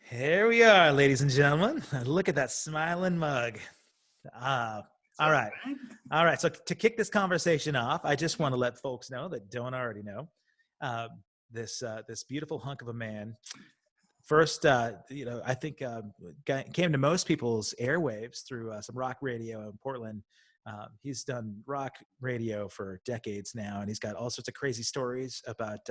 Here we are, ladies and gentlemen. Look at that smiling mug. All right. All right. So to kick this conversation off, I just want to let folks know that don't already know uh, this beautiful hunk of a man. First, I think came to most people's airwaves through some rock radio in Portland. He's done rock radio for decades now, and he's got all sorts of crazy stories about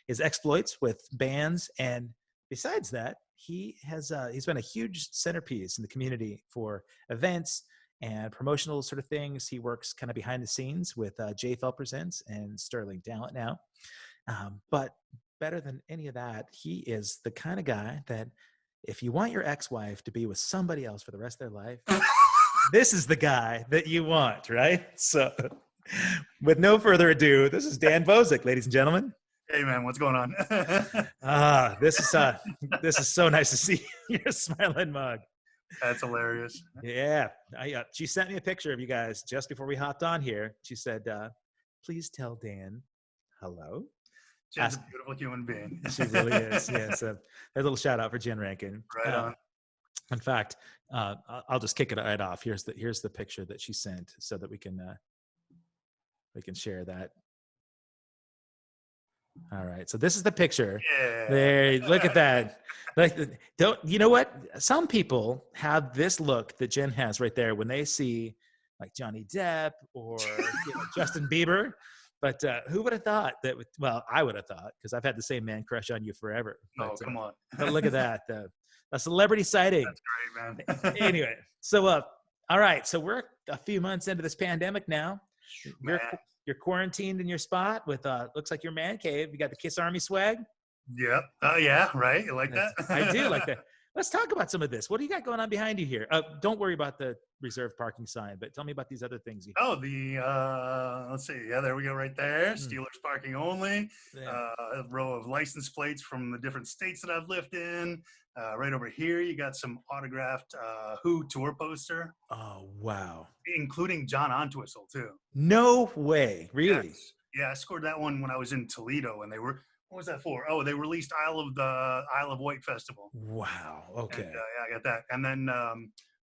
his exploits with bands. And besides that, he's been a huge centerpiece in the community for events and promotional sort of things. He works kind of behind the scenes with J Felt Presents and Sterling Talent now. But better than any of that, he is the kind of guy that if you want your ex-wife to be with somebody else for the rest of their life, this is the guy that you want, right? So with no further ado, this is Dan Bozyk, ladies and gentlemen. Hey man, what's going on? This is so nice to see your smiling mug. That's hilarious. Yeah. She sent me a picture of you guys just before we hopped on here. She said, please tell Dan hello. Jen's a beautiful human being. She really is. Yeah. So there's a little shout out for Jen Rankin. Right on. In fact, I'll just kick it right off. Here's the picture that she sent so that we can share that. All right. So this is the picture. Yeah. There. Look at that. You know what? Some people have this look that Jen has right there when they see like Johnny Depp or Justin Bieber. But who would have thought that? Well, I would have thought because I've had the same man crush on you forever. But, come on. But look at that. A celebrity sighting. That's great, man. Anyway, so all right. So we're a few months into this pandemic now. You're quarantined in your spot with looks like your man cave. You got the Kiss Army swag. Yep. Oh yeah. Right. You like that? I do like that. Let's talk about some of this. What do you got going on behind you here? Don't worry about the reserved parking sign, but tell me about these other things. Let's see. Yeah, there we go right there. Steelers parking only. Yeah. A row of license plates from the different states that I've lived in. Right over here, you got some autographed Who tour poster. Oh, wow. Including John Entwistle, too. No way. Really? Yes. Yeah, I scored that one when I was in Toledo, and they were, what was that for? Oh, they released Isle of Wight Festival. Wow. Okay. And, yeah, I got that. And then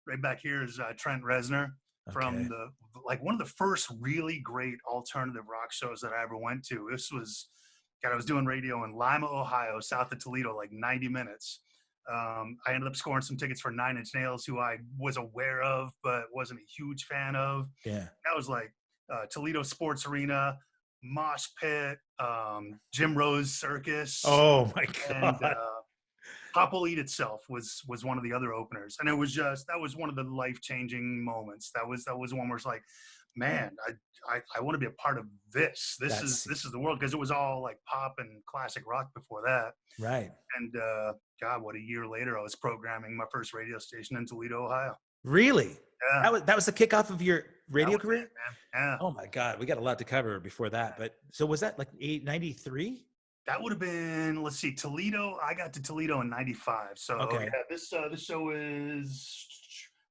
right back here is Trent Reznor from one of the first really great alternative rock shows that I ever went to. I was doing radio in Lima, Ohio, south of Toledo, like 90 minutes. I ended up scoring some tickets for 9 Inch Nails, who I was aware of, but wasn't a huge fan of. Yeah. That was like Toledo Sports Arena, Mosh Pit, Jim Rose Circus. Oh my God. And Pop Will Eat Itself was one of the other openers. And that was one of the life-changing moments. That was one where it's like, man, I want to be a part of this. This is the world, because it was all like pop and classic rock before that. Right. And God, what a year later, I was programming my first radio station in Toledo, Ohio. Really? Yeah. That was the kickoff of your radio career? It, man. Yeah. Oh my God, we got a lot to cover before that. But so was that like 93? That would have been, let's see, Toledo. I got to Toledo in 95. So yeah, this show is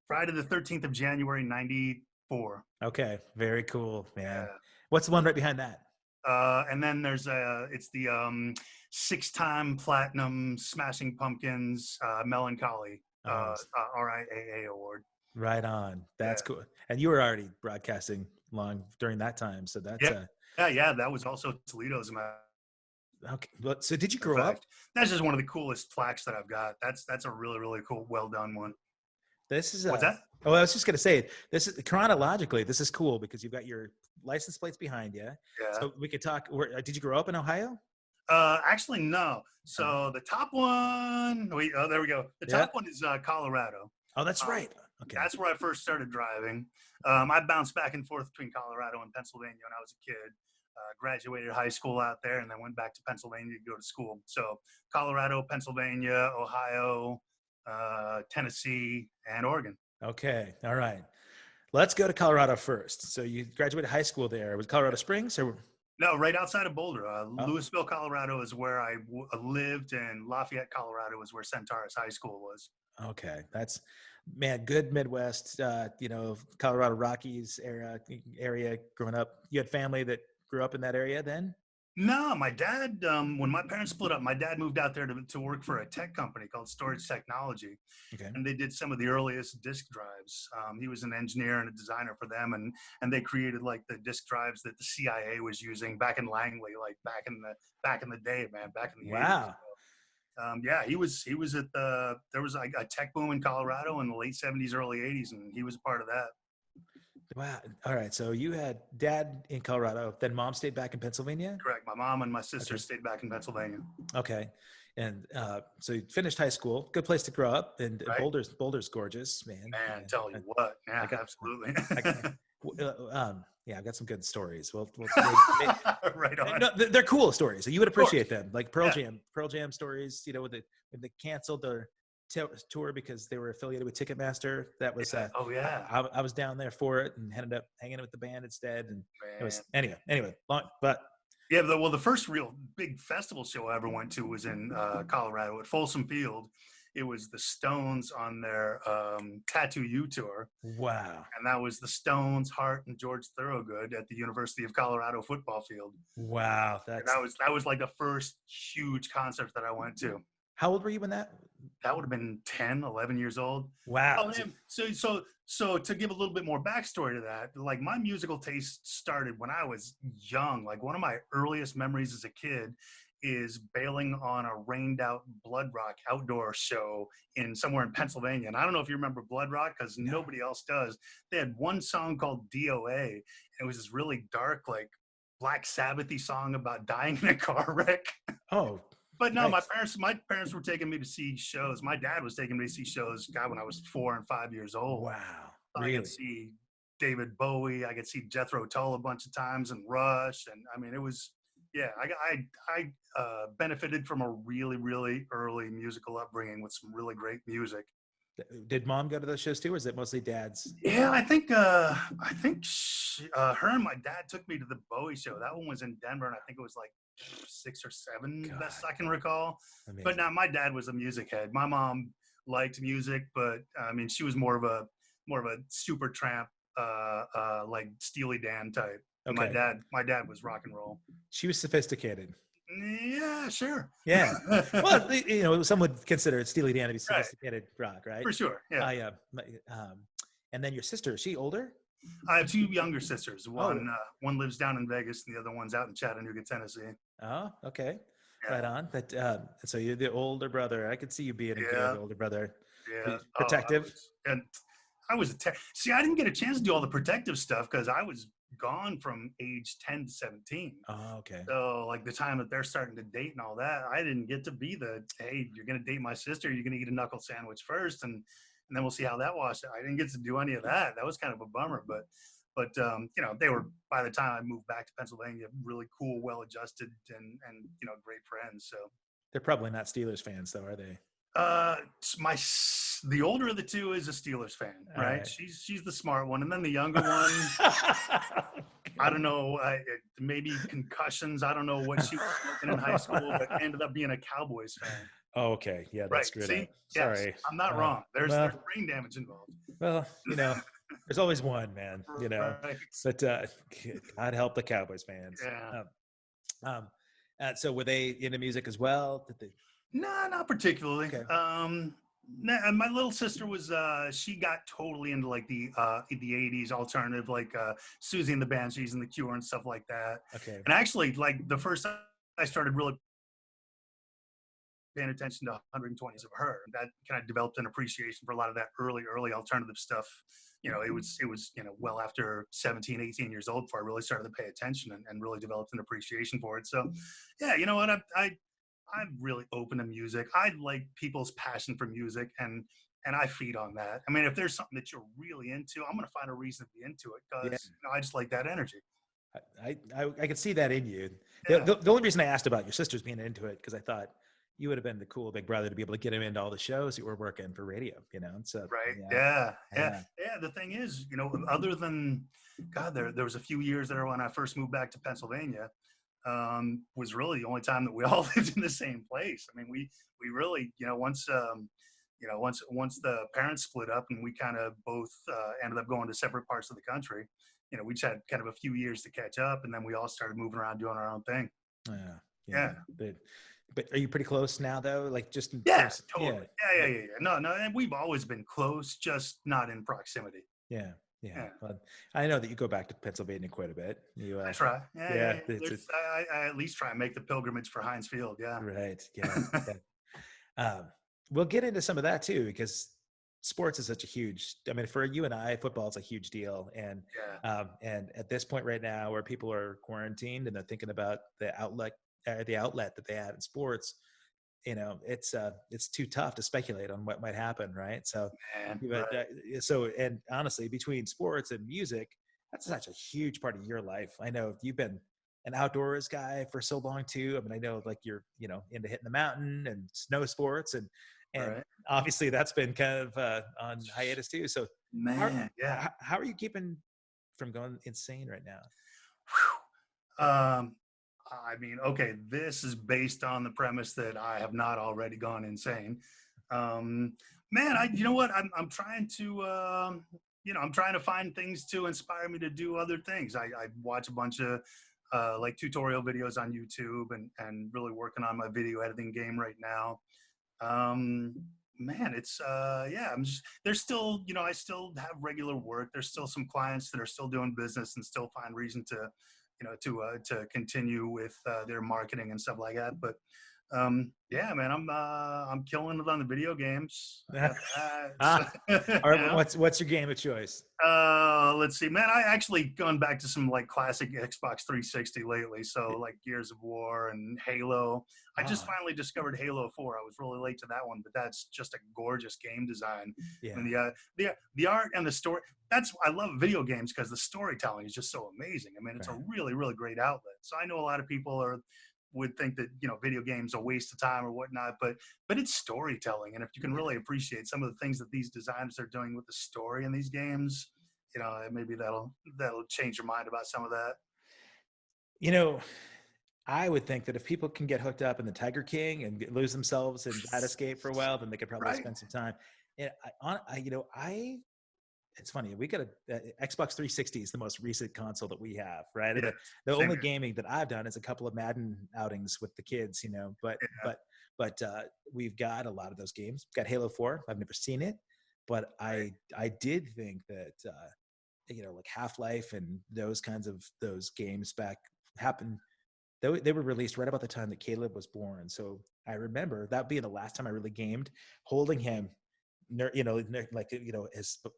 Friday the 13th of January, 94. Okay. Very cool, man. Yeah. What's the one right behind that? And then there's it's the 6-time platinum Smashing Pumpkins Melancholy RIAA award. Right on. That's cool. And you were already broadcasting long during that time, so that's yeah. That was also Toledo's. Okay. Well, so did you grow up? That's just one of the coolest plaques that I've got. That's a really, really cool, well done one. This is what's that? Oh, I was just gonna say, this is chronologically. This is cool because you've got your license plates behind you. Yeah. So we could talk. Did you grow up in Ohio? Actually, no. So the top one. There we go. The top one is Colorado. Oh, that's right. Okay. That's where I first started driving. I bounced back and forth between Colorado and Pennsylvania when I was a kid. Graduated high school out there and then went back to Pennsylvania to go to school. So Colorado, Pennsylvania, Ohio, Tennessee, and Oregon. Okay. All right. Let's go to Colorado first. So you graduated high school there. Was Colorado Springs or? No, right outside of Boulder. Louisville, Colorado is where I lived, and Lafayette, Colorado is where Centaurus High School was. Okay. That's, man, good Midwest, Colorado Rockies area growing up. You had family that grew up in that area then? No, my dad, when my parents split up, my dad moved out there to work for a tech company called Storage Technology. Okay. And they did some of the earliest disk drives. He was an engineer and a designer for them. And they created like the disk drives that the CIA was using back in Langley, like back in the day, man, back in the 80s. Wow. Yeah, he was at there was like a tech boom in Colorado in the late 70s, early 80s, and he was a part of that. Wow. All right. So you had dad in Colorado, then mom stayed back in Pennsylvania? Correct. My mom and my sister Okay. stayed back in Pennsylvania. Okay. And so you finished high school, good place to grow up, and Right? Boulder's gorgeous, man. Man, Yeah. tell you what. Yeah, got, absolutely. yeah, I've got some good stories. Well, Right on. no, they're cool stories. So you would appreciate them, like Pearl Yeah. Jam stories. You know, when they canceled their tour because they were affiliated with Ticketmaster. That was Oh yeah. I was down there for it and ended up hanging with the band instead. And Man. it was anyway, but Yeah, the first real big festival show I ever went to was in Colorado at Folsom Field. It was the Stones on their Tattoo You tour. wow, And that was the Stones, Hart, and George Thorogood at the University of Colorado football field. wow, And that was like the first huge concert that I went to. How old were you when that? That would have been 10, 11 years old. Wow. Oh, man. So to give a little bit more backstory to that, like my musical taste started when I was young. Like one of my earliest memories as a kid is bailing on a rained out Blood Rock outdoor show somewhere in Pennsylvania. And I don't know if you remember Blood Rock because nobody else does. They had one song called DOA. And it was this really dark, like Black Sabbath-y song about dying in a car wreck. Oh. But no, nice. my parents were taking me to see shows. My dad was taking me to see shows, God, when I was 4 and 5 years old. Wow. I could see David Bowie. I could see Jethro Tull a bunch of times and Rush. And I mean, it was, yeah, I benefited from a really, really early musical upbringing with some really great music. Did mom go to those shows too, or is it mostly dad's? Yeah, I think her and my dad took me to the Bowie show. That one was in Denver, and I think it was like 6 or 7, God. best I can recall. Amazing. But now my dad was a music head. My mom liked music, but I mean, she was more of a super tramp, like Steely Dan type. Okay. My dad was rock and roll. She was sophisticated. Yeah, sure. Yeah. Well, you know, some would consider Steely Dan to be sophisticated rock, right? For sure. Yeah. And then your sister, is she older? I have 2 younger sisters. One lives down in Vegas, and the other one's out in Chattanooga, Tennessee. Oh, okay. Yeah. Right on. But so you're the older brother. I could see you being a good older brother. Yeah. Protective. I was see, I didn't get a chance to do all the protective stuff because I was gone from age 10 to 17. Oh, okay. So like the time that they're starting to date and all that, I didn't get to be hey, you're going to date my sister. You're going to eat a knuckle sandwich first. And then we'll see how that washes. I didn't get to do any of that. That was kind of a bummer, but you know, they were, by the time I moved back to Pennsylvania, really cool, well-adjusted and, you know, great friends. So they're probably not Steelers fans though, are they? The older of the 2 is a Steelers fan, right? She's the smart one. And then the younger one, I don't know, maybe concussions. I don't know what she was in high school, but ended up being a Cowboys fan. Oh, okay. Yeah, that's good. See? Sorry. Yes, I'm not wrong. There's brain damage involved. Well, you know, there's always one, man, you know, but God help the Cowboys fans. Yeah. So were they into music as well? Did they? No, not particularly. Okay. My little sister was she got totally into like the 80s alternative, like Susie and the Banshees and the Cure and stuff like that. Okay. And actually, like the first time I started really paying attention to 120s of her, that kind of developed an appreciation for a lot of that early alternative stuff. You know, it was you know, well after 17, 18 years old before I really started to pay attention and really developed an appreciation for it. So yeah, you know what, I'm really open to music. I like people's passion for music, and I feed on that. I mean, if there's something that you're really into, I'm going to find a reason to be into it because you know, I just like that energy. I could see that in you. Yeah. The only reason I asked about your sisters being into it, because I thought you would have been the cool big brother to be able to get him into all the shows you were working for radio, you know? So, right. Yeah. The thing is, you know, other than God, there was a few years there when I first moved back to Pennsylvania, was really the only time that we all lived in the same place. I mean, we really, you know, once the parents split up and we kind of both ended up going to separate parts of the country, you know, we just had kind of a few years to catch up, and then we all started moving around doing our own thing. Yeah. Yeah. But are you pretty close now though? Like just in Yeah, terms, totally. Yeah. No, and we've always been close, just not in proximity. Yeah. Yeah. Yeah. But I know that you go back to Pennsylvania quite a bit. You, I try. yeah, it's a, There's, I at least try and make the pilgrimage for Heinz Field. Yeah. right. Yeah. Yeah. Um, we'll get into some of that too, because sports is such a huge, I mean, for you and I, football is a huge deal. And at this point right now where people are quarantined and they're thinking about the outlet that they had in sports, it's too tough to speculate on what might happen. Right. So, Man, but, right. and honestly, between sports and music, that's such a huge part of your life. I know you've been an outdoors guy for so long too. I mean, I know like you're, into hitting the mountain and snow sports and Right. obviously that's been kind of on hiatus too. So Man, yeah. how are you keeping from going insane right now? I mean, okay, this is based on the premise that I have not already gone insane. Man, you know what? I'm trying to, I'm trying to find things to inspire me to do other things. I watch a bunch of like tutorial videos on YouTube and really working on my video editing game right now. Man, it's I'm just, there's still, I still have regular work. There's still some clients that are still doing business and still find reason to, to continue with their marketing and stuff like that. But yeah, man, I'm killing it on the video games. I got that. All right, what's your game of choice? Let's see, man. I actually gone back to some like classic Xbox 360 lately. So like Gears of War and Halo. I just finally discovered Halo 4. I was really late to that one, but that's just a gorgeous game design. Yeah. And the art and the story. I love video games because the storytelling is just so amazing. I mean, it's a really, really great outlet. So I know a lot of people would think that video games are a waste of time or whatnot, but it's storytelling, and if you can really appreciate some of the things that these designers are doing with the story in these games, maybe that'll change your mind about some of that. I would think that if people can get hooked up in the Tiger King and lose themselves in that escape for a while, then they could probably spend some time. And it's funny. We got Xbox 360 is the most recent console that we have, right? Yeah, the only gaming that I've done is a couple of Madden outings with the kids, but we've got a lot of those games. We've got Halo 4. I've never seen it, but I did think that like Half-Life and those kinds of those games back happened. They were released right about the time that Caleb was born. So I remember that being the last time I really gamed, holding him. As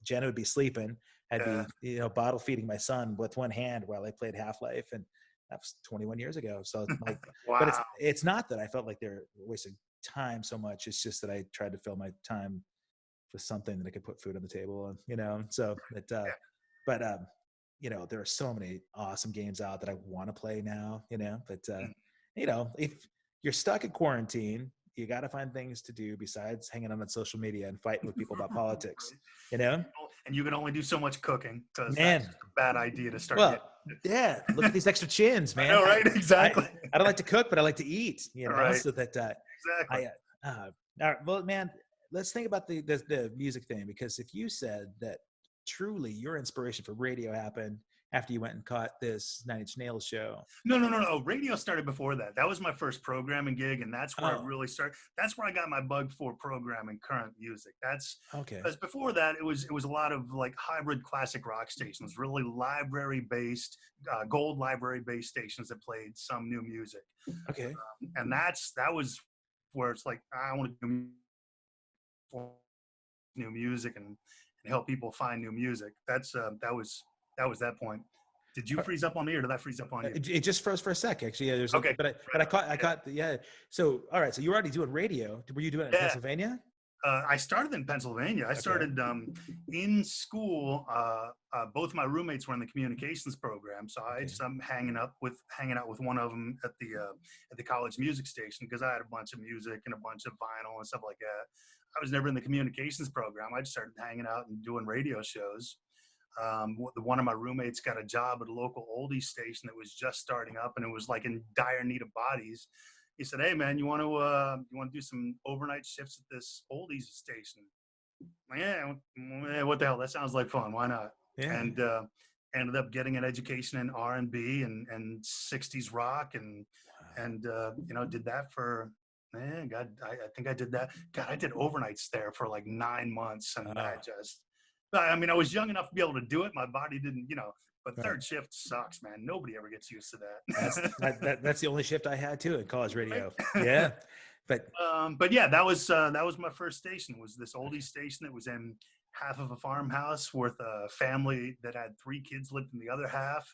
Jenna would be sleeping, I'd be, bottle feeding my son with one hand while I played Half-Life, and that was 21 years ago. So like, wow. But it's not that I felt like they're wasting time so much. It's just that I tried to fill my time with something that I could put food on the table, so that, but there are so many awesome games out that I want to play now, but if you're stuck in quarantine, you got to find things to do besides hanging on social media and fighting with people about politics, And you can only do so much cooking because man, that's a bad idea to start. Well, yeah, look at these extra chins, man. I know, right? Exactly. I don't like to cook, but I like to eat, Right. so that, exactly. All right, well, man, let's think about the music thing, because if you said that truly your inspiration for radio happened after you went and caught this Nine Inch Nails show. No. Radio started before that. That was my first programming gig, and that's where I really started. That's where I got my bug for programming current music. That's okay. Because before that, it was a lot of like hybrid classic rock stations, really library based, gold library based stations that played some new music. Okay. And that was where it's like I want to do new music and help people find new music. That was that point. Did you freeze up on me, or did that freeze up on you? It just froze for a sec, actually. Yeah, there's okay. I caught. So, all right. So you were already doing radio. Were you doing it in Pennsylvania? I started in Pennsylvania. I started in school. Both my roommates were in the communications program, so I just hanging out with one of them at the college music station, because I had a bunch of music and a bunch of vinyl and stuff like that. I was never in the communications program. I just started hanging out and doing radio shows. One of my roommates got a job at a local oldies station that was just starting up, and it was like in dire need of bodies. He said, "Hey man, you want to do some overnight shifts at this oldies station?" Yeah, what the hell? That sounds like fun. Why not? Yeah. And ended up getting an education in R&B and 60s rock, and and did that for. God, I think I did that. God, I did overnights there for like 9 months, and I mean, I was young enough to be able to do it. My body didn't, but third shift sucks, man. Nobody ever gets used to that. That's the only shift I had too in college radio. Yeah. But yeah, that was my first station. Was this oldie station that was in half of a farmhouse with a family that had 3 kids lived in the other half.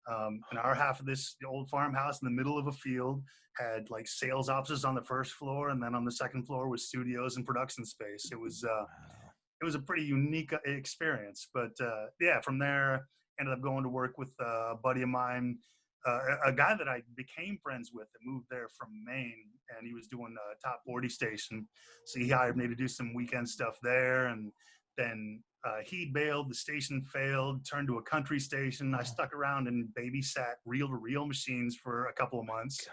And our half of this old farmhouse in the middle of a field had like sales offices on the first floor, and then on the second floor was studios and production space. It was a pretty unique experience. But yeah, from there, ended up going to work with a buddy of mine, a guy that I became friends with that moved there from Maine, and he was doing a top 40 station. So he hired me to do some weekend stuff there, and then he bailed, the station failed, turned to a country station. I stuck around and babysat reel-to-reel machines for a couple of months. God.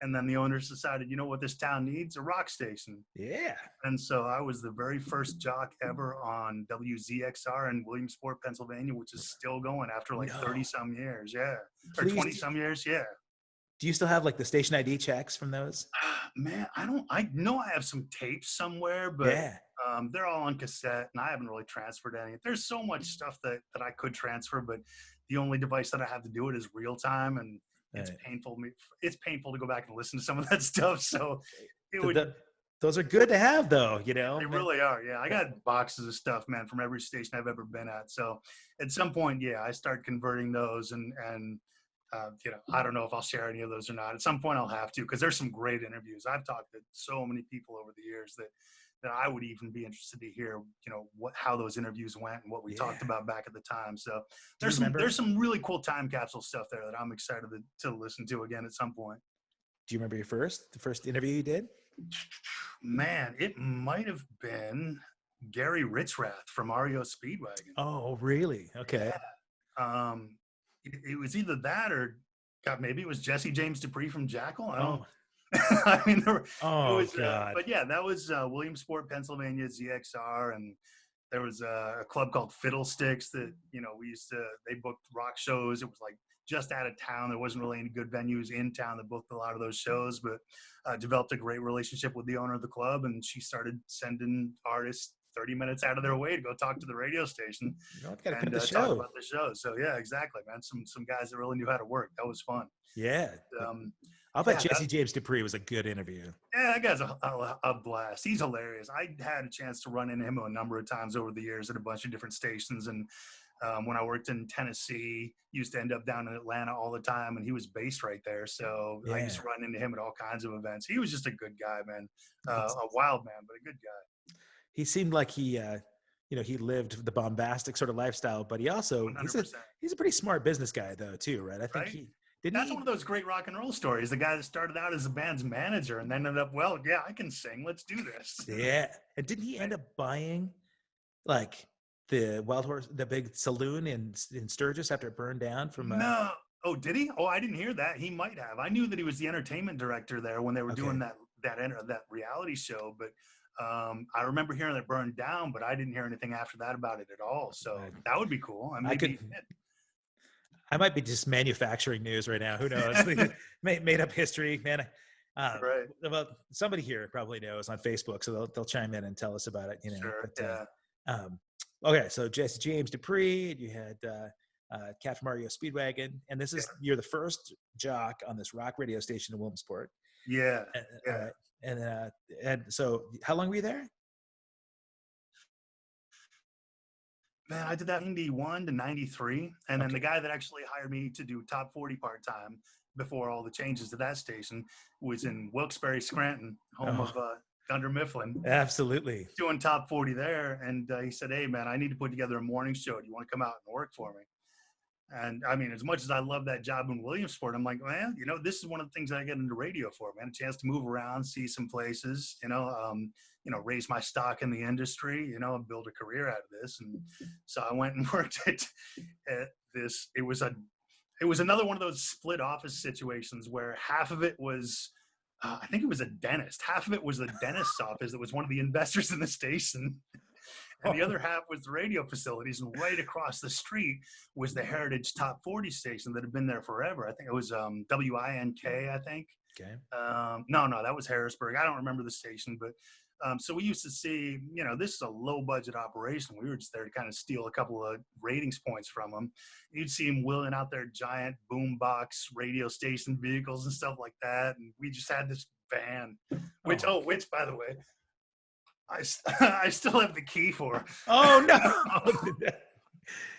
And then the owners decided, you know what this town needs? A rock station. Yeah. And so I was the very first jock ever on WZXR in Williamsport, Pennsylvania, which is still going after like 30-some years. Yeah. Or 20-some years. Yeah. Do you still have like the station ID checks from those? Man, I know I have some tapes somewhere, but they're all on cassette, and I haven't really transferred any. There's so much stuff that I could transfer, but the only device that I have to do it is real time, and it's painful. It's painful to go back and listen to some of that stuff. So those are good to have, though. They really are. Yeah, I got boxes of stuff, man, from every station I've ever been at. So at some point, I start converting those, and I don't know if I'll share any of those or not. At some point I'll have to, because there's some great interviews. I've talked to so many people over the years that I would even be interested to hear, how those interviews went and what we talked about back at the time. So there's some really cool time capsule stuff there that I'm excited to listen to again at some point. Do you remember the first interview you did? Man, it might have been Gary Richrath from REO Speedwagon. Oh, really? Okay. Yeah. It was either that or, God, maybe it was Jesse James Dupree from Jackal. I don't. I mean, God. But yeah, that was Williamsport, Pennsylvania, ZXR, and there was a club called Fiddlesticks that they booked rock shows. It was like just out of town. There wasn't really any good venues in town that booked a lot of those shows, but developed a great relationship with the owner of the club, and she started sending artists 30 minutes out of their way to go talk to the radio station and talk about the show. So yeah, exactly, man. Some guys that really knew how to work. That was fun. Yeah. I'll bet Jesse James Dupree was a good interview. Yeah, that guy's a blast. He's hilarious. I had a chance to run into him a number of times over the years at a bunch of different stations. And when I worked in Tennessee, used to end up down in Atlanta all the time, and he was based right there. So I used to run into him at all kinds of events. He was just a good guy, man. A wild man, but a good guy. He seemed like he lived the bombastic sort of lifestyle, but he's a pretty smart business guy though too, right? I think that's one of those great rock and roll stories. The guy that started out as the band's manager and then ended up, I can sing. Let's do this. Yeah. And didn't he end up buying like the Wild Horse, the big saloon in Sturgis after it burned down from? No. Oh, did he? Oh, I didn't hear that. He might have. I knew that he was the entertainment director there when they were doing that reality show, but I remember hearing it burned down, but I didn't hear anything after that about it at all. So that would be cool. I might be just manufacturing news right now. Who knows? made up history, man. Right. Well, somebody here probably knows on Facebook, so they'll chime in and tell us about it. Sure. Okay, so Jesse James Dupree, you had Cat from REO Speedwagon, and you're the first jock on this rock radio station in Williamsport. Yeah. And so, how long were you there? Man, I did that 91 to 93. And then the guy that actually hired me to do top 40 part-time before all the changes to that station was in Wilkes-Barre, Scranton, home of Dunder Mifflin. Absolutely. Doing top 40 there. And he said, hey, man, I need to put together a morning show. Do you want to come out and work for me? And I mean, as much as I love that job in Williamsport, I'm like, man, this is one of the things I get into radio for, man. A chance to move around, see some places, raise my stock in the industry, and build a career out of this. And so I went and worked at this. It was another one of those split office situations where half of it was, I think it was a dentist. Half of it was the dentist's office that was one of the investors in the station. And the other half was the radio facilities, and right across the street was the Heritage Top 40 station that had been there forever. I think it was WINK, I think. Okay. No, that was Harrisburg. I don't remember the station, but so we used to see, this is a low budget operation. We were just there to kind of steal a couple of ratings points from them. You'd see them wheeling out their giant boombox radio station vehicles and stuff like that. And we just had this van, which by the way, I still have the key for. Oh no.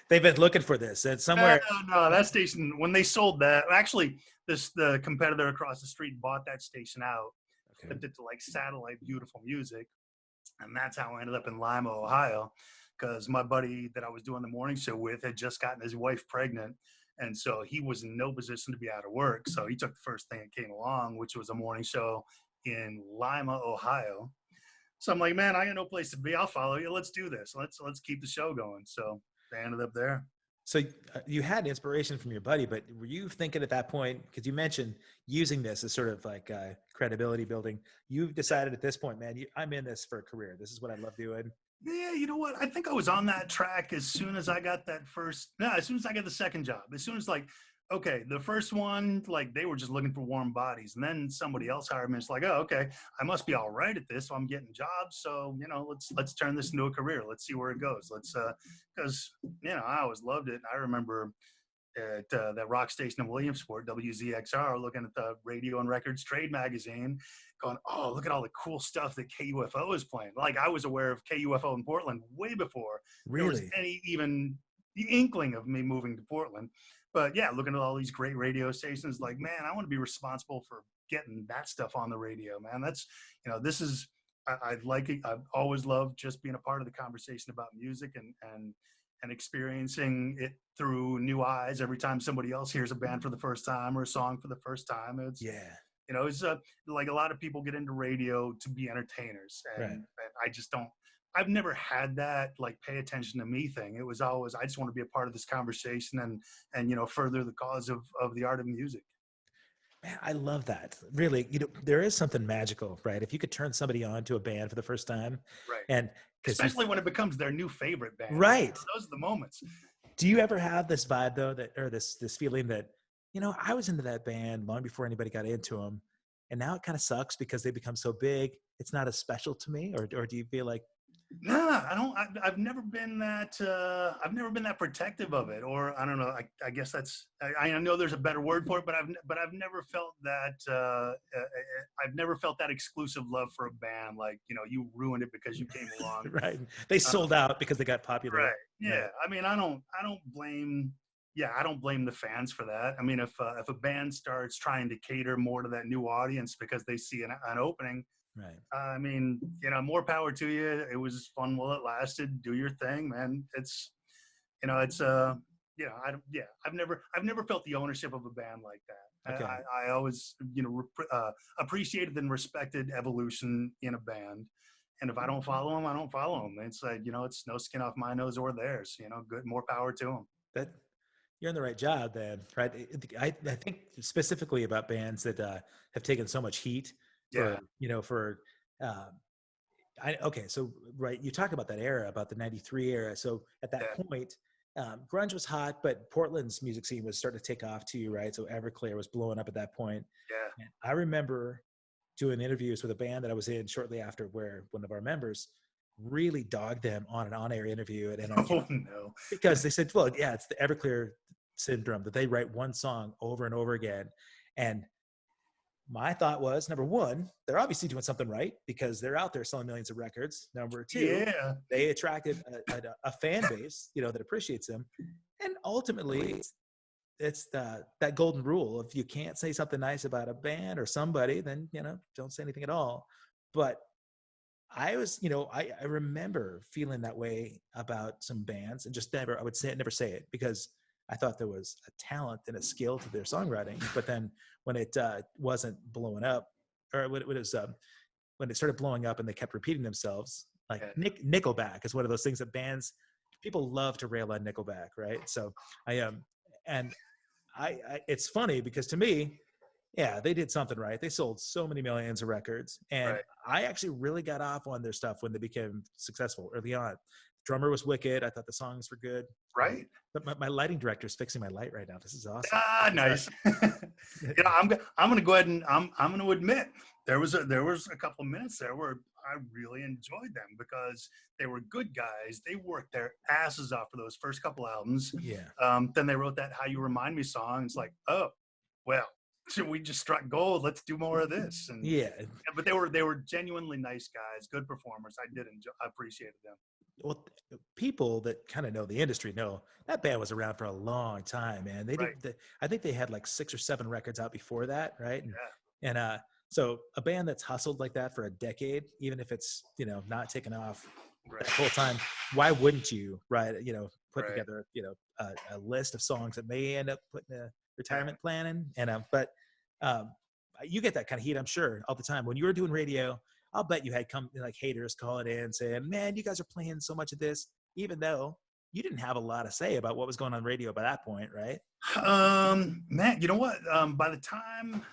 They've been looking for this. It's somewhere. No, that station, when they sold that, actually, the competitor across the street bought that station out, flipped it to like satellite beautiful music. And that's how I ended up in Lima, Ohio, because my buddy that I was doing the morning show with had just gotten his wife pregnant. And so he was in no position to be out of work. So he took the first thing that came along, which was a morning show in Lima, Ohio. So I'm like, man, I got no place to be. I'll follow you. Let's do this. Let's keep the show going. So they ended up there. So you had inspiration from your buddy, but were you thinking at that point, because you mentioned using this as sort of like credibility building, you've decided at this point, man, I'm in this for a career. This is what I love doing. Yeah, you know what? I think I was on that track as soon as I got as soon as I got the second job. As soon as okay, the first one, they were just looking for warm bodies. And then somebody else hired me. It's like, oh, okay, I must be all right at this. So I'm getting jobs. So, let's turn this into a career. Let's see where it goes. Because, I always loved it. I remember at that rock station in Williamsport, WZXR, looking at the Radio and Records Trade magazine, going, oh, look at all the cool stuff that KUFO is playing. I was aware of KUFO in Portland way before there was any even the inkling of me moving to Portland. But yeah, looking at all these great radio stations, man, I want to be responsible for getting that stuff on the radio, man. That's, this is, I like it. I've always loved just being a part of the conversation about music and experiencing it through new eyes every time somebody else hears a band for the first time or a song for the first time. It's, it's like a lot of people get into radio to be entertainers. And I just don't. I've never had that pay attention to me thing. It was always, I just want to be a part of this conversation and further the cause of the art of music. Man, I love that. Really, there is something magical, right? If you could turn somebody on to a band for the first time, and especially when it becomes their new favorite band, right? Those are the moments. Do you ever have this vibe though, or this feeling that, I was into that band long before anybody got into them, and now it kind of sucks because they become so big, it's not as special to me, or do you feel like? No, I don't. I've never been that. I've never been that protective of it, or I don't know. I guess that's. I know there's a better word for it, but I've never felt that. I've never felt that exclusive love for a band. You ruined it because you came along. Right. They sold out because they got popular. Right. Yeah. I mean, I don't blame. Yeah, I don't blame the fans for that. I mean, if a band starts trying to cater more to that new audience because they see an opening. Right. I mean, more power to you. It was fun while it lasted. Do your thing, man. It's, I've never felt the ownership of a band like that. Okay. I always, appreciated and respected evolution in a band. And if I don't follow them, I don't follow them. It's it's no skin off my nose or theirs. Good, more power to them. That you're in the right job, then, right? I think specifically about bands that have taken so much heat. Yeah. So right, you talk about that era, about the 93 era. So at that point, grunge was hot, but Portland's music scene was starting to take off too, right? So Everclear was blowing up at that point. Yeah. And I remember doing interviews with a band that I was in shortly after, where one of our members really dogged them on an on-air interview at NRK. Oh no. Because they said, well, yeah, it's the Everclear syndrome, that they write one song over and over again. And my thought was, number one, they're obviously doing something right because they're out there selling millions of records. Number two, they attracted a fan base, that appreciates them. And ultimately, it's that golden rule. If you can't say something nice about a band or somebody, then, don't say anything at all. But I was, I remember feeling that way about some bands, and just never say it because I thought there was a talent and a skill to their songwriting. But then when it wasn't blowing up, or when it started blowing up and they kept repeating themselves, Nickelback is one of those things that people love to rail on Nickelback, right? So it's funny because to me, Yeah, they did something right. They sold so many millions of records. And Right. I actually really got off on their stuff when they became successful early on. Drummer was wicked. I thought the songs were good. Right. But my lighting director is fixing my light right now. This is awesome. Ah, nice. I'm going to go ahead and I'm going to admit there was a couple of minutes there where I really enjoyed them because they were good guys. They worked their asses off for those first couple albums. Yeah. Then they wrote that "How You Remind Me" song. It's like, oh, well, should we just struck gold? Let's do more of this. And Yeah. but they were genuinely nice guys, good performers. I appreciated them. Well, people that kind of know the industry know that band was around for a long time, man. They did. Right. I think they had like 6 or 7 records out before that, right? Yeah. And so a band that's hustled like that for a decade, even if it's not taken off Right. that whole time, why wouldn't you, right? Put Right. together a list of songs that may end up putting a retirement plan in, but you get that kind of heat, I'm sure, all the time when you were doing radio. I'll bet you had like haters calling in saying, "Man, you guys are playing so much of this," even though you didn't have a lot to say about what was going on radio by that point, right? Man, you know what? By the time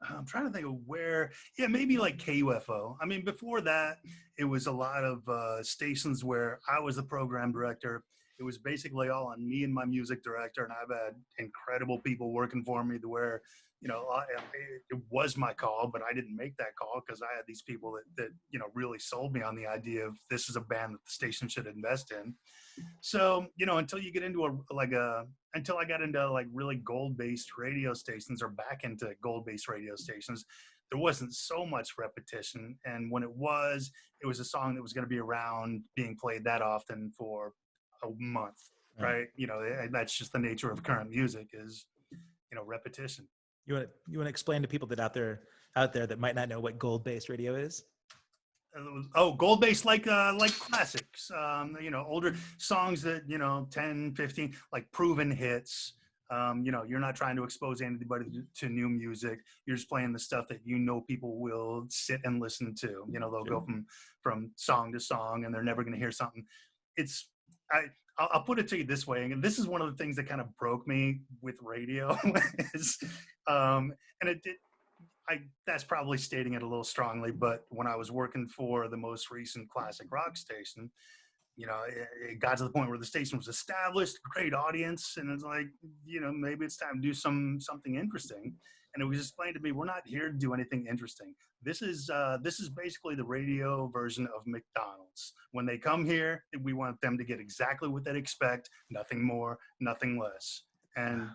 I'm trying to think of where, maybe like KUFO. I mean, before that, it was a lot of stations where I was the program director. It was basically all on me and my music director, and I've had incredible people working for me to where, it was my call, but I didn't make that call because I had these people that really sold me on the idea of this is a band that the station should invest in. So, until you get into until I got into like really gold-based radio stations or back into gold-based radio stations, there wasn't so much repetition. And when it was a song that was going to be around being played that often for a month, right? That's just the nature of current music is, repetition. You want to explain to people that out there that might not know what gold-based radio is? Oh, gold-based like classics, older songs that 10, 15, like proven hits. You're not trying to expose anybody to new music. You're just playing the stuff that people will sit and listen to. They'll go from song to song, and they're never going to hear something. I'll put it to you this way, and this is one of the things that kind of broke me with radio. That's probably stating it a little strongly, but when I was working for the most recent classic rock station, it got to the point where the station was established, great audience, and it's like, maybe it's time to do something interesting. And it was explained to me, we're not here to do anything interesting. This is basically the radio version of McDonald's. When they come here, we want them to get exactly what they expect, nothing more, nothing less. And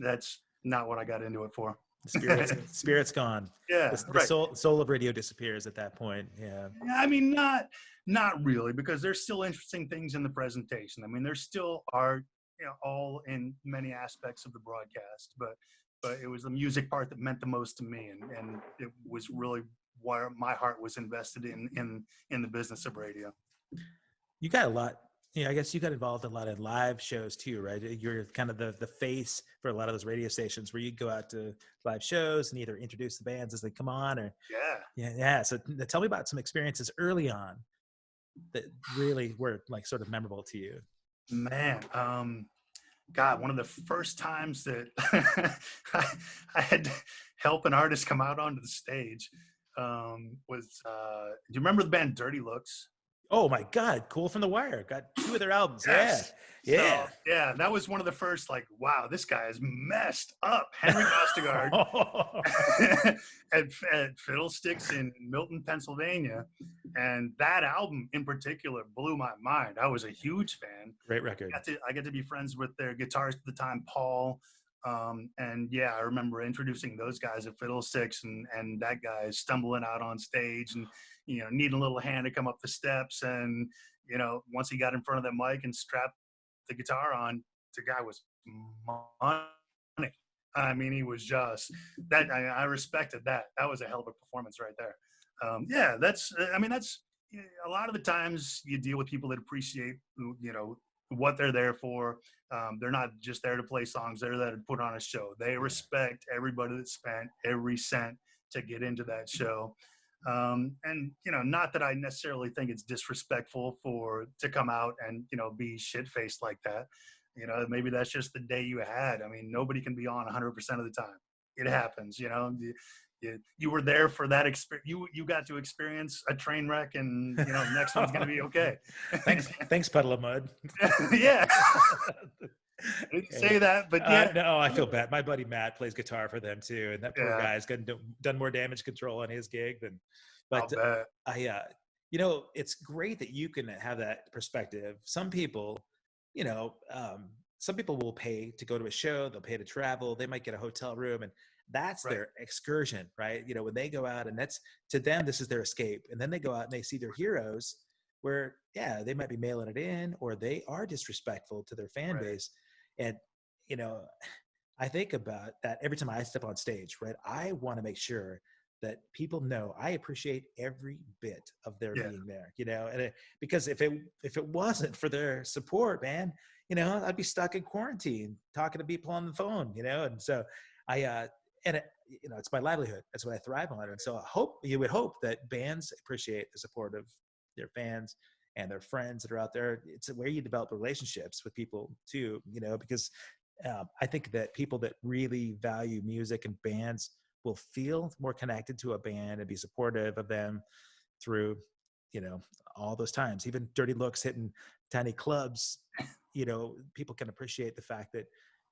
that's not what I got into it for. The spirit's gone. Yeah, the soul of radio disappears at that point. Yeah. I mean, not really, because there's still interesting things in the presentation. I mean, there still are, all in many aspects of the broadcast, but it was the music part that meant the most to me, and it was really where my heart was invested in the business of radio. You got a lot. I guess you got involved in a lot of live shows too, right? You're kind of the face for a lot of those radio stations where you go out to live shows and either introduce the bands as they come on or yeah. So tell me about some experiences early on that really were like sort of memorable to you. Man, God, one of the first times that I had to help an artist come out onto the stage was, do you remember the band Dirty Looks? Oh my God, Cool from the Wire. Got 2 of their albums. Yes. Yeah. So, that was one of the first, like, wow, this guy is messed up. Henry Ostergaard at Fiddlesticks in Milton, Pennsylvania. And that album in particular blew my mind. I was a huge fan. Great record. I got to be friends with their guitarist at the time, Paul. And I remember introducing those guys at Fiddlesticks and that guy stumbling out on stage and, needing a little hand to come up the steps. And, once he got in front of that mic and strapped the guitar on, the guy was money. I mean, he was just that. I respected that. That was a hell of a performance right there. That's a lot of the times you deal with people that appreciate, what they're there for. They're not just there to play songs. They're there to put on a show. They respect everybody that spent every cent to get into that show. And, not that I necessarily think it's disrespectful to come out and, be shit-faced like that. Maybe that's just the day you had. I mean, nobody can be on 100% of the time. it happens, you know. You were there for that experience. You got to experience a train wreck, and you know, next one's gonna be okay. Thanks, puddle of mud. Yeah. I didn't say that, but yeah. No, I feel bad. My buddy Matt plays guitar for them too, and that poor Yeah. guy's done more damage control on his gig than. But I'll bet. you know, it's great that you can have that perspective. Some people, you know, some people will pay to go to a show. They'll pay to travel. They might get a hotel room, and that's Right. their excursion, right? You know, when they go out, and that's to them, this is their escape. And then they go out and they see their heroes, where yeah, they might be mailing it in, or they are disrespectful to their fan Right. base. And you know, I think about that every time I step on stage, right? I want to make sure that people know I appreciate every bit of their Yeah. being there, you know, and because if it wasn't for their support, man, you know, I'd be stuck in quarantine talking to people on the phone, you know, and so and it, you know, it's my livelihood. That's what I thrive on. And so you would hope that bands appreciate the support of their fans and their friends that are out there. It's where you develop relationships with people too, you know, because I think that people that really value music and bands will feel more connected to a band and be supportive of them through, you know, all those times. Even Dirty Looks hitting tiny clubs, you know, people can appreciate the fact that,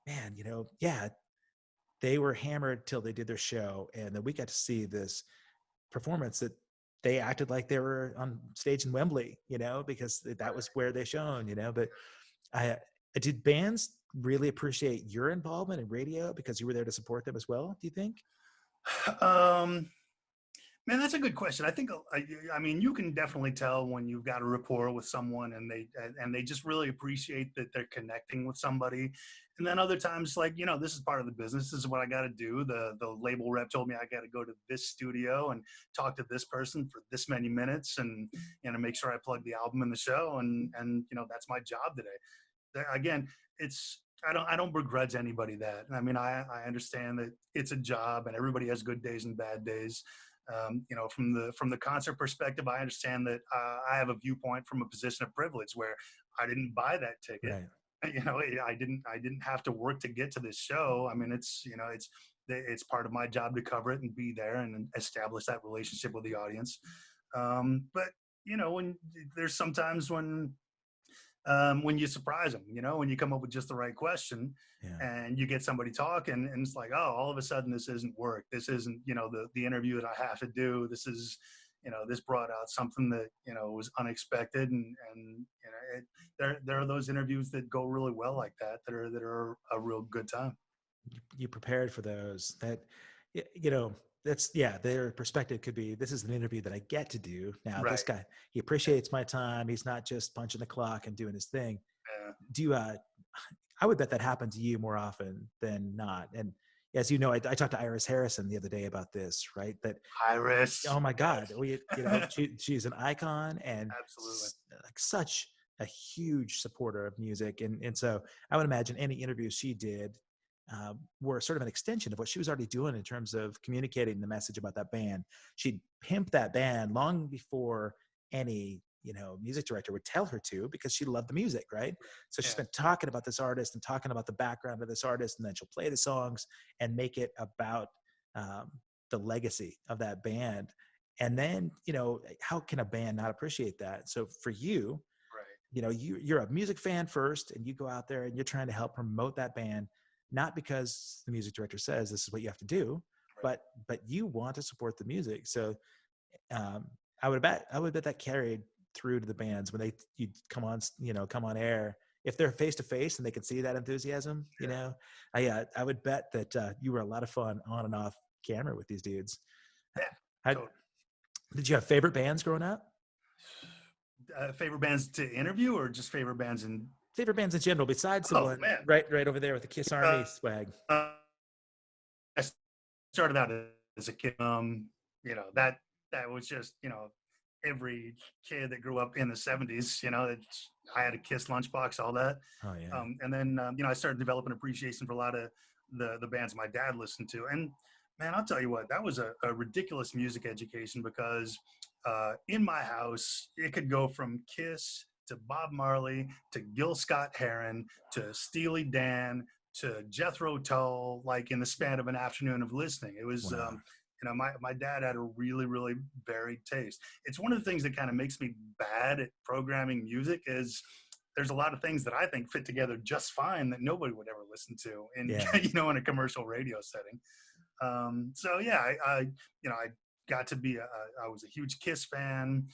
man, you know, yeah, they were hammered till they did their show, and then we got to see this performance that they acted like they were on stage in Wembley, you know, because that was where they shone, you know. But did bands really appreciate your involvement in radio because you were there to support them as well, do you think? Man, that's a good question. I think, I mean, you can definitely tell when you've got a rapport with someone, and they just really appreciate that they're connecting with somebody. And then other times, like, you know, this is part of the business. This is what I got to do. The label rep told me I got to go to this studio and talk to this person for this many minutes, and you know, make sure I plug the album in the show. And you know, that's my job today. Again, I don't begrudge anybody that. I mean, I understand that it's a job, and everybody has good days and bad days. You know, from the concert perspective, I understand that I have a viewpoint from a position of privilege where I didn't buy that ticket. Right. You know, I didn't have to work to get to this show. I mean, it's, you know, it's part of my job to cover it and be there and establish that relationship with the audience. But you know, when there's sometimes when you surprise them, you know, when you come up with just the right question, Yeah. and you get somebody talking, and it's like, oh, all of a sudden this isn't work. This isn't, you know, the interview that I have to do. This is, you know, this brought out something that, you know, was unexpected. And you know, there are those interviews that go really well like that are a real good time. You prepared for those that, you know, that's, yeah, their perspective could be, this is an interview that I get to do now. Right. This guy, he appreciates my time. He's not just punching the clock and doing his thing. Yeah. Do you, I would bet that happened to you more often than not. And as you know, I talked to Iris Harrison the other day about this, right? That Iris. oh my God, you know, she's an icon and Absolutely. like such a huge supporter of music. And so I would imagine any interviews she did were sort of an extension of what she was already doing in terms of communicating the message about that band. She'd pimp that band long before any, you know, music director would tell her to, because she loved the music, right? So she's been talking about this artist and talking about the background of this artist, and then she'll play the songs and make it about the legacy of that band. And then, you know, how can a band not appreciate that? So for you, Right. you know, you're a music fan first, and you go out there and you're trying to help promote that band, not because the music director says this is what you have to do, Right. but you want to support the music. So I would bet that carried through to the bands when you come on air. If they're face to face and they can see that enthusiasm, you know, I would bet that you were a lot of fun on and off camera with these dudes. Yeah. Totally. Did you have favorite bands growing up? Favorite bands to interview, or just favorite bands in general, besides the one man. right over there with the Kiss Army swag? I started out as a kid. You know, that was just, you know, every kid that grew up in the 70s, you know, I had a Kiss lunchbox, all that. Oh yeah. And then, you know, I started developing appreciation for a lot of the bands my dad listened to. And man, I'll tell you what, that was a ridiculous music education, because in my house, it could go from Kiss to Bob Marley to Gil Scott-Heron to Steely Dan to Jethro Tull, like in the span of an afternoon of listening. It was, Wow. my dad had a really, really varied taste. It's one of the things that kind of makes me bad at programming music is there's a lot of things that I think fit together just fine that nobody would ever listen to in, Yeah. in a commercial radio setting. So yeah, I got to be I was a huge Kiss fan,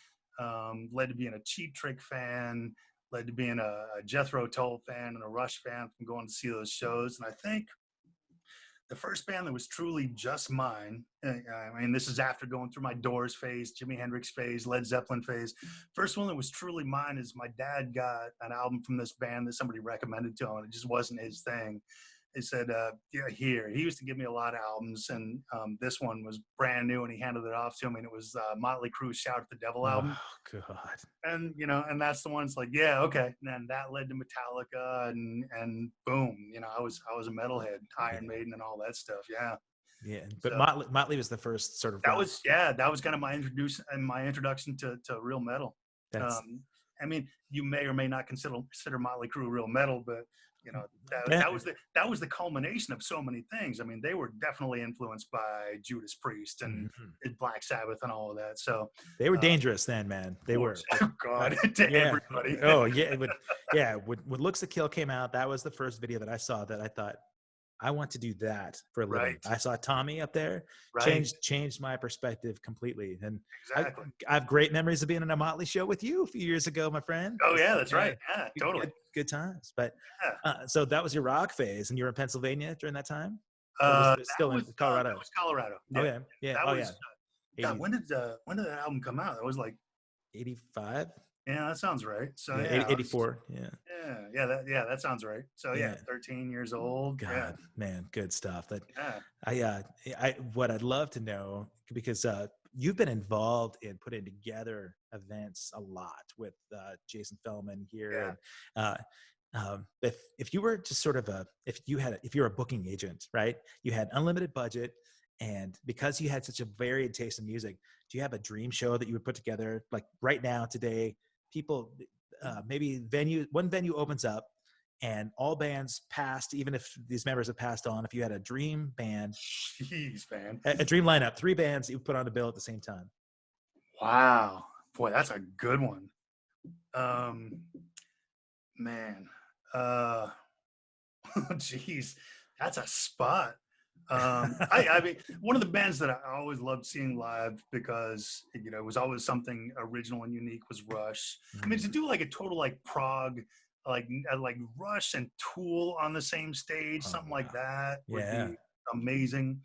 led to being a Cheap Trick fan, led to being a Jethro Tull fan and a Rush fan from going to see those shows. And I think the first band that was truly just mine, I mean, this is after going through my Doors phase, Jimi Hendrix phase, Led Zeppelin phase. First one that was truly mine is my dad got an album from this band that somebody recommended to him. It just wasn't his thing. He said, yeah, here. He used to give me a lot of albums, and this one was brand new, and he handed it off to me, and it was Motley Crue's Shout at the Devil album. Oh, God. And, and that's the one. It's like, yeah, okay. And then that led to Metallica, and boom, I was a metalhead, Iron Maiden and all that stuff. Yeah. Yeah. But So, Motley was the first sort of that rock. was kind of my introduction to real metal. That's, I mean, you may or may not consider Motley Crue real metal, but yeah. that was the culmination of so many things. I mean, they were definitely influenced by Judas Priest and Black Sabbath and all of that. So they were dangerous then, man. They were. Oh God, to everybody. Oh yeah. When Looks to Kill came out, that was the first video that I saw that I thought, I want to do that for a living. Right. I saw Tommy up there, Right. changed my perspective completely. And Exactly. I have great memories of being on a Motley show with you a few years ago, my friend. Oh yeah, that's right. Yeah, totally. Good times. But Yeah. so that was your rock phase, and you were in Pennsylvania during that time? Still in Colorado? That was Colorado. Yeah. Oh yeah, yeah. That was, yeah. God, when did that album come out? It was like 85. Yeah, that sounds right. So yeah, 84. That sounds right. So 13 years old. God, man, good stuff. That I what I'd love to know, because you've been involved in putting together events a lot with Jason Feldman here. Yeah. And, if you were just sort of if you're a booking agent, right? You had unlimited budget, and because you had such a varied taste in music, do you have a dream show that you would put together? Like right now, today, people, maybe one venue opens up and all bands passed, even if these members have passed on. If you had a dream band, jeez, man, a dream lineup, 3 bands that you put on a bill at the same time. Wow, boy, that's a good one. Man, geez, that's a spot. I mean, one of the bands that I always loved seeing live, because it was always something original and unique, was Rush. I mean, to do like a total like prog, like Rush and Tool on the same stage, something like that would be amazing.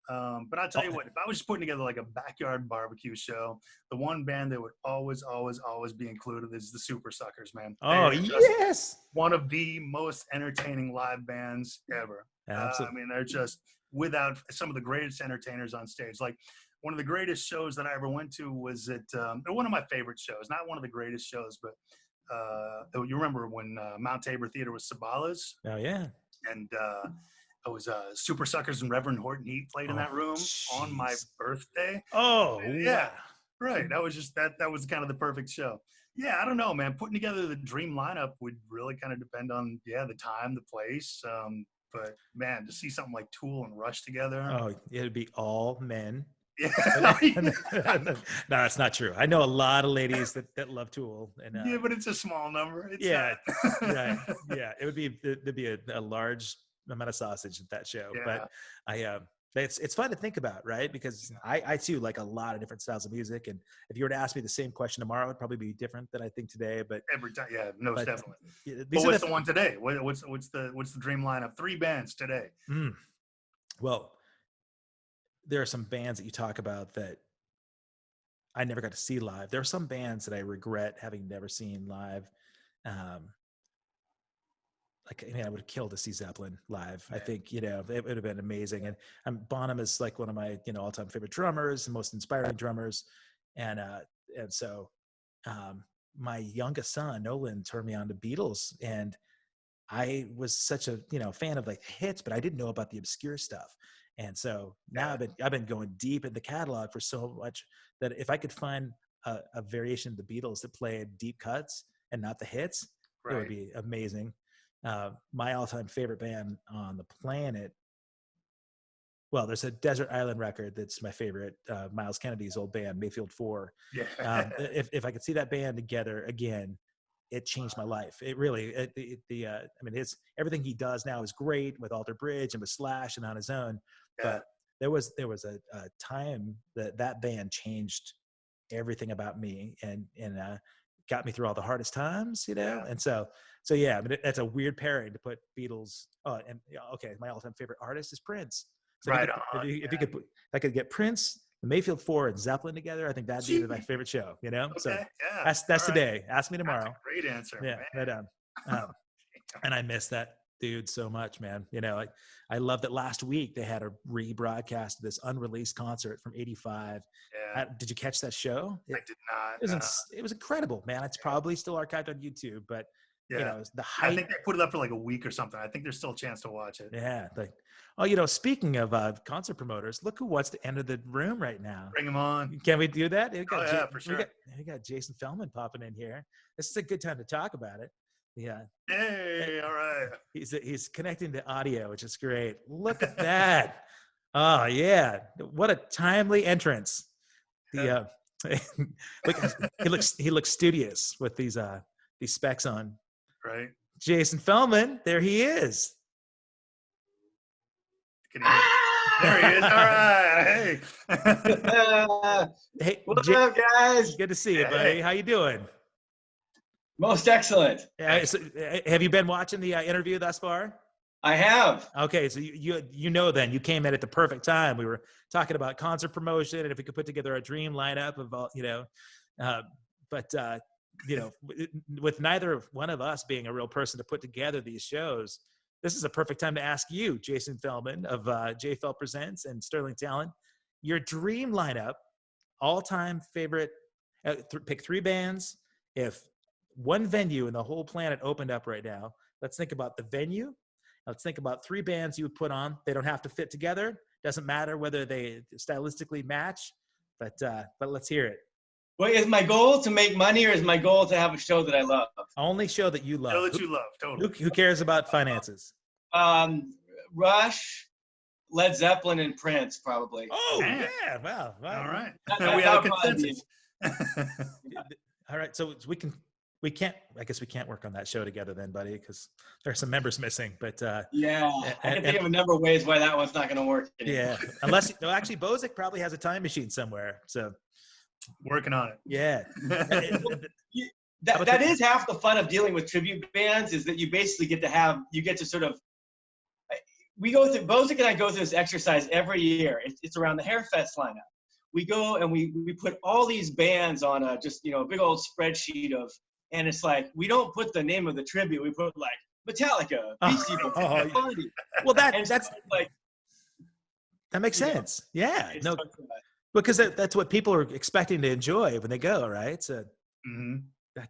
But I'll tell you what, if I was just putting together like a backyard barbecue show, the one band that would always be included is the Super Suckers, man. Oh yes, one of the most entertaining live bands ever. Absolutely. I mean, they're just without some of the greatest entertainers on stage. Like one of the greatest shows that I ever went to was at one of my favorite shows, not one of the greatest shows, but you remember when Mount Tabor Theater was Sabala's? Oh yeah. And it was Super Suckers and Reverend Horton Heat played in that room on my birthday. Oh yeah, right. That was just that was kind of the perfect show. Yeah, I don't know, man. Putting together the dream lineup would really kind of depend on the time, the place. But man, to see something like Tool and Rush together. Oh, it'd be all men. Yeah. No, that's not true. I know a lot of ladies that love Tool. And yeah, but it's a small number. It's right. Yeah, there'd be a large amount of sausage at that show. Yeah. But it's fun to think about, right? Because I too like a lot of different styles of music, and if you were to ask me the same question tomorrow, it'd probably be different than I think today. But every time, definitely. But what's the one today? What's the dream lineup? 3 bands today. Well, there are some bands that you talk about that I never got to see live. There are some bands that I regret having never seen live. I would have killed to see Zeppelin live. I think, it would have been amazing. And Bonham is like one of my, all-time favorite drummers and most inspiring drummers. And so my youngest son, Nolan, turned me on to Beatles, and I was such a, fan of like hits, but I didn't know about the obscure stuff. And so now I've been going deep in the catalog for so much that if I could find a variation of the Beatles that played deep cuts and not the hits, it would be amazing. my all-time favorite band on the planet. Well, there's a Desert Island Record that's my favorite. Miles Kennedy's old band, Mayfield 4. Yeah. If I could see that band together again, it changed my life. It really, I mean, everything he does now is great with Alter Bridge and with Slash and on his own. Yeah. But there was a time that band changed everything about me and got me through all the hardest times, you know? Yeah. And so yeah, I mean, that's a weird pairing to put Beatles. Oh, and okay, my all-time favorite artist is Prince. So Right if I could get Prince, the Mayfield 4, and Zeppelin together, I think that'd be my favorite show, you know? Okay, So yeah. that's today. Ask me tomorrow. That's a great answer. Yeah, right on. And I miss that dude so much, man. You know, I love that last week they had a rebroadcast of this unreleased concert from '85. Yeah. Did you catch that show? I did not. It was incredible, man. It's probably still archived on YouTube, but yeah. You know, the hype. I think they put it up for like a week or something. I think there's still a chance to watch it. Yeah. Like, oh, you know, speaking of concert promoters, look who wants to enter the room right now. Bring him on. Can we do that? For sure. We got Jason Feldman popping in here. This is a good time to talk about it. Yeah. Hey, all right. He's connecting to audio, which is great. Look at that. Oh yeah. What a timely entrance. The he looks studious with these specs on. Right. Jason Feldman, there he is. There he is. All right. Hey. Hey, what's up, guys? Good to see you, buddy. How you doing? Most excellent. So, have you been watching the interview thus far? I have. Okay, so you know then you came in at the perfect time. We were talking about concert promotion and if we could put together a dream lineup of all, you know, but you know, with neither one of us being a real person to put together these shows, this is a perfect time to ask you, Jason Feldman of J. Feld Presents and Sterling Talent, your dream lineup, all-time favorite. Pick 3 bands. If one venue in the whole planet opened up right now, let's think about the venue. Let's think about 3 bands you would put on. They don't have to fit together. Doesn't matter whether they stylistically match, but let's hear it. Well, is my goal to make money or is my goal to have a show that I love? Only show that you love. Show that you love, totally. Who cares about finances? Rush, Led Zeppelin, and Prince, probably. Oh, yeah. Wow. All right. That we have a consensus. All right. So we can't, I guess we can't work on that show together then, buddy, because there are some members missing. But yeah, I can think of a number of ways why that one's not going to work anymore. Yeah. Unless, no, actually, Bozyk probably has a time machine somewhere. So working on it. Yeah. That is half the fun of dealing with tribute bands, is that you basically get to sort of, Bozyk and I go through this exercise every year. It's around the Hairfest lineup. We go and we put all these bands on a big old spreadsheet and it's like, we don't put the name of the tribute. We put like Metallica, Beastie Boys. Well, that's like, that makes sense. Yeah. No, because that's what people are expecting to enjoy when they go, right? So but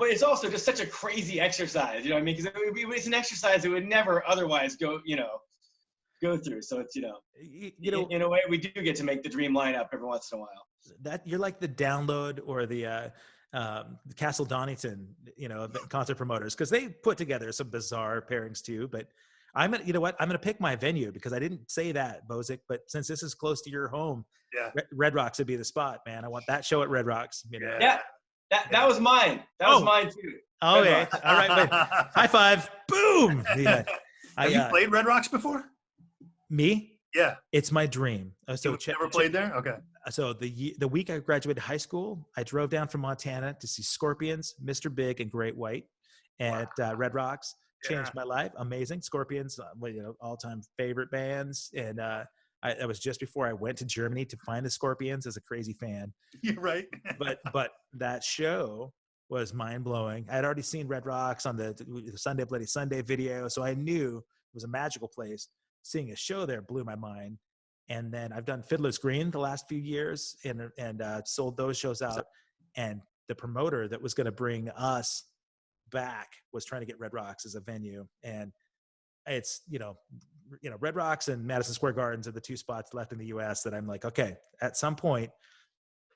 it's also just such a crazy exercise, you know what I mean? Because it's an exercise that would never otherwise go through. So it's, in a way, we do get to make the dream lineup every once in a while. That you're like the Download or the Castle Donington, concert promoters, because they put together some bizarre pairings too. But I'm gonna pick my venue because I didn't say that, Bozyk, but since this is close to your home, Red Rocks would be the spot, man. I want that show at Red Rocks. Yeah. That was mine. That was mine too. Oh, yeah. All right. High five. Boom. Yeah. Have you played Red Rocks before? Me? Yeah. It's my dream. So never played there? Okay. So the week I graduated high school, I drove down from Montana to see Scorpions, Mr. Big, and Great White at Red Rocks. Changed my life. Amazing. Scorpions, all-time favorite bands. And that was just before I went to Germany to find the Scorpions as a crazy fan. You're right. but that show was mind-blowing. I had already seen Red Rocks on the Sunday Bloody Sunday video, so I knew it was a magical place. Seeing a show there blew my mind. And then I've done Fiddler's Green the last few years and sold those shows out. And the promoter that was going to bring us back was trying to get Red Rocks as a venue. And it's, Red Rocks and Madison Square Gardens are the 2 spots left in the US that I'm like, okay, at some point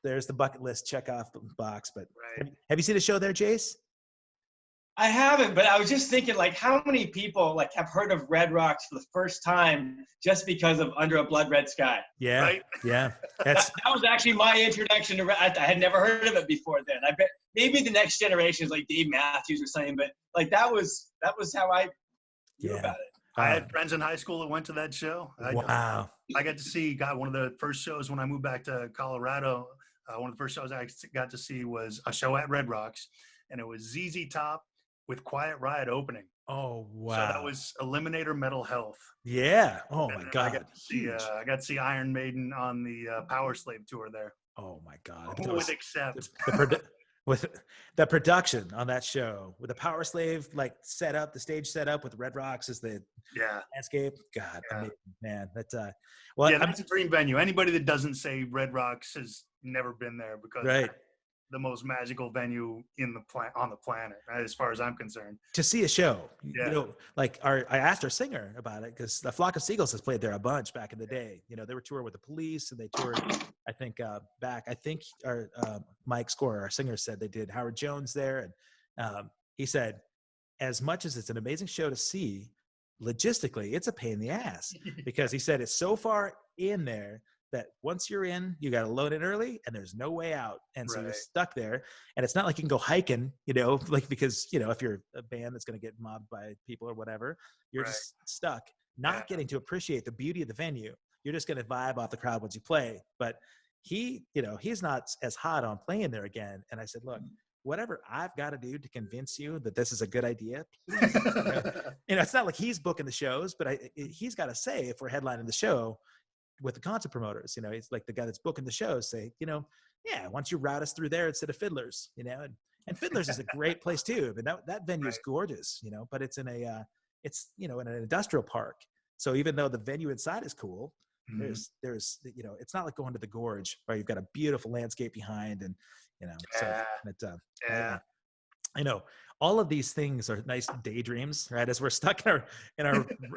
there's the bucket list check off box. But have you seen a show there, Jace? I haven't, but I was just thinking, like, how many people like have heard of Red Rocks for the first time just because of Under a Blood Red Sky? Yeah, Right? yeah. That was actually my introduction to I had never heard of it before then. I bet maybe the next generation is like Dave Matthews or something, but like that was how I knew about it. I had friends in high school that went to that show. Wow. I got to see one of the first shows when I moved back to Colorado. One of the first shows I got to see was a show at Red Rocks, and it was ZZ Top with Quiet Riot opening. Oh, wow. So that was Eliminator Mental Health. Yeah. Oh, my God. I got to see Iron Maiden on the Power Slave tour there. Oh, my God. With Accept. With the production on that show, with the Power Slave like set up, the stage set up with Red Rocks as the landscape. God, amazing, man. That's that's a dream venue. Anybody that doesn't say Red Rocks has never been there, because that's the most magical venue on the planet, as far as I'm concerned. To see a show, you know, like I asked our singer about it, because the Flock of Seagulls has played there a bunch back in the day. You know, they were touring with the Police, and they toured, I think, our Mike Scorer, our singer, said they did Howard Jones there, and he said, as much as it's an amazing show to see, logistically, it's a pain in the ass, because he said it's so far in there that once you're in, you got to load in early and there's no way out. And so you're stuck there. And it's not like you can go hiking, you know, like, because, you know, if you're a band that's going to get mobbed by people or whatever, you're just stuck, not getting to appreciate the beauty of the venue. You're just going to vibe off the crowd once you play. But he, you know, he's not as hot on playing there again. And I said, look, whatever I've got to do to convince you that this is a good idea, please. You know, it's not like he's booking the shows, but he's got to say, if we're headlining the show with the concert promoters, you know, it's like the guy that's booking the shows, say, you know, why don't you route us through there instead of Fiddlers, you know, and Fiddlers is a great place too, but that venue is gorgeous, you know, but it's in you know, in an industrial park. So even though the venue inside is cool, there's, you know, it's not like going to the Gorge where you've got a beautiful landscape behind, and, you know, I know all of these things are nice daydreams, right? As we're stuck in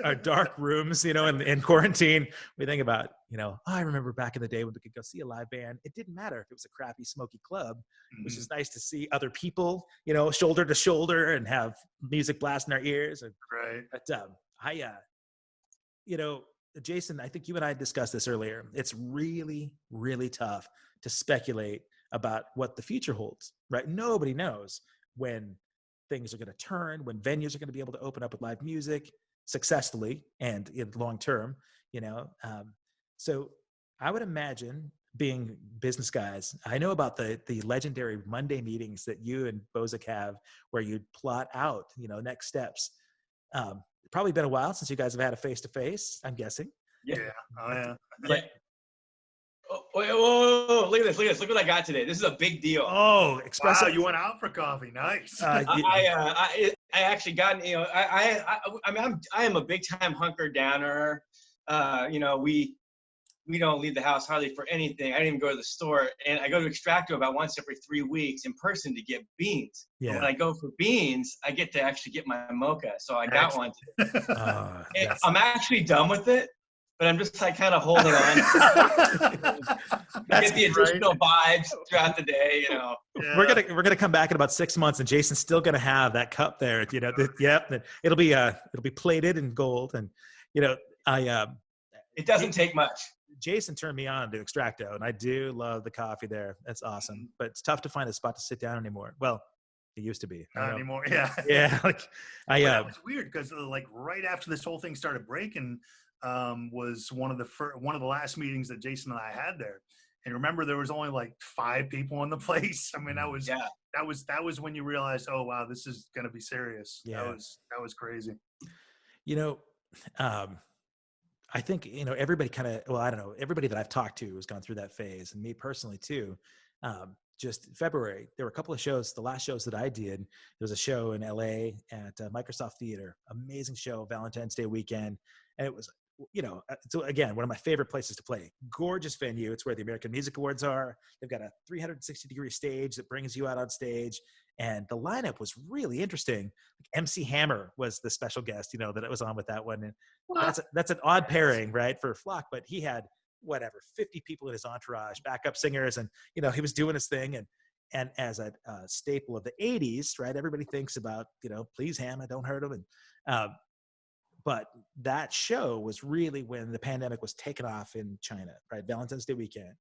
our dark rooms, you know, in quarantine, we think about, you know, I remember back in the day when we could go see a live band. It didn't matter if it was a crappy, smoky club. It was just nice to see other people, you know, shoulder to shoulder, and have music blast in our ears. But you know, Jason, I think you and I discussed this earlier. It's really, really tough to speculate about what the future holds, right? Nobody knows when things are going to turn, when venues are going to be able to open up with live music successfully and in long term, you know. So I would imagine, being business guys, I know about the legendary Monday meetings that you and Bozyk have, where you plot out, you know, next steps. Probably been a while since you guys have had a face-to-face, I'm guessing. But, whoa, look at this. Look what I got today. This is a big deal. Oh, espresso. Wow, you went out for coffee. Nice. I actually got, you know, I mean, I am a big time hunker downer. You know, we don't leave the house hardly for anything. I didn't even go to the store, and I go to Extracto about once every 3 weeks in person to get beans. Yeah. When I go for beans, I get to actually get my mocha. So I got one today. I'm actually done with it, but I'm just like kind of holding on. Get the additional vibes throughout the day, you know. Yeah. We're gonna come back in about 6 months, and Jason's still gonna have that cup there. You know, it'll be plated in gold, and you know, it doesn't take much. Jason turned me on to Extracto, and I do love the coffee there. That's awesome, but it's tough to find a spot to sit down anymore. Well, it used to be. Not anymore. Yeah. Like it was weird, because like right after this whole thing started breaking, was one of the last meetings that Jason and I had there. And remember, there was only like 5 people in the place. I mean, that was when you realized, oh wow, this is gonna be serious. Yeah. That was crazy. You know, I think, you know, everybody I don't know, everybody that I've talked to has gone through that phase, and me personally too. Just February, there were a couple of shows. The last shows that I did, there was a show in LA at Microsoft Theater, amazing show, Valentine's Day weekend. And it was, you know, so again, one of my favorite places to play. Gorgeous venue. It's where the American Music Awards are. They've got a 360-degree stage that brings you out on stage. And the lineup was really interesting. MC Hammer was the special guest, you know, that was on with that one. And that's an odd pairing, right, for Flock. But he had 50 people in his entourage, backup singers, and you know, he was doing his thing. And and as a staple of the 80s, right? Everybody thinks about, please Hannah, don't hurt him. And, but that show was really when the pandemic was taken off in China, right? Valentine's Day weekend.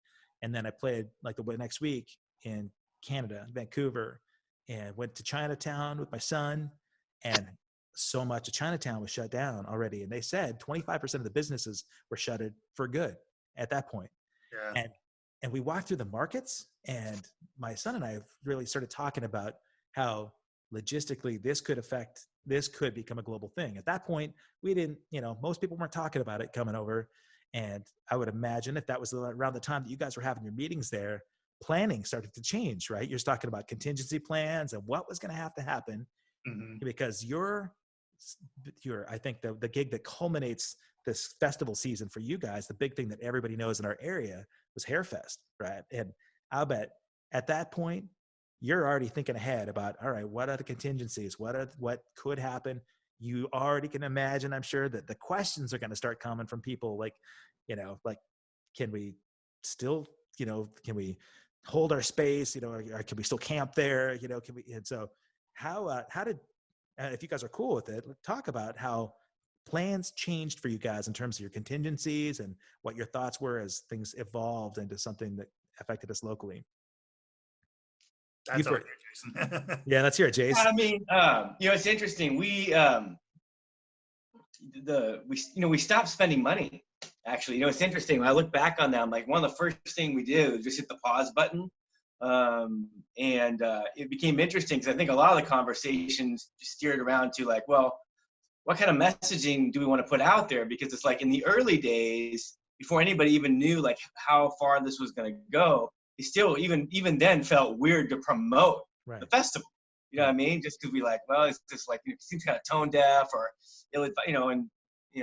And then I played like the next week in Canada, Vancouver, and went to Chinatown with my son. And so much of Chinatown was shut down already. And they said 25% of the businesses were shuttered for good at that point. Yeah. And we walked through the markets, and my son and I really started talking about how logistically this could become a global thing. At that point, we didn't, most people weren't talking about it coming over. And I would imagine if that was around the time that you guys were having your meetings there, planning started to change, right? You're talking about contingency plans and what was going to happen, because I think the gig that culminates this festival season for you guys, the big thing that everybody knows in our area was Hairfest, right? And I'll bet at that point, you're already thinking ahead about, all right, what are the contingencies? What could happen? You already can imagine, I'm sure, that the questions are going to start coming from people like, can we still, can we hold our space, or can we still camp there? Can we? And so how did, if you guys are cool with it, talk about how plans changed for you guys in terms of your contingencies and what your thoughts were as things evolved into something that affected us locally. That's all right there, Jason. Yeah, let's hear it, Jason. I mean, it's interesting. We stopped spending money. Actually, it's interesting. When I look back on that, I'm like, one of the first thing we did was just hit the pause button. And it became interesting because I think a lot of the conversations steered around to like, well, what kind of messaging do we want to put out there? Because it's like in the early days, before anybody even knew like how far this was going to go, it still even then felt weird to promote the festival. You know what I mean? Just because we like, well, it's just like, it seems kind of tone deaf or, and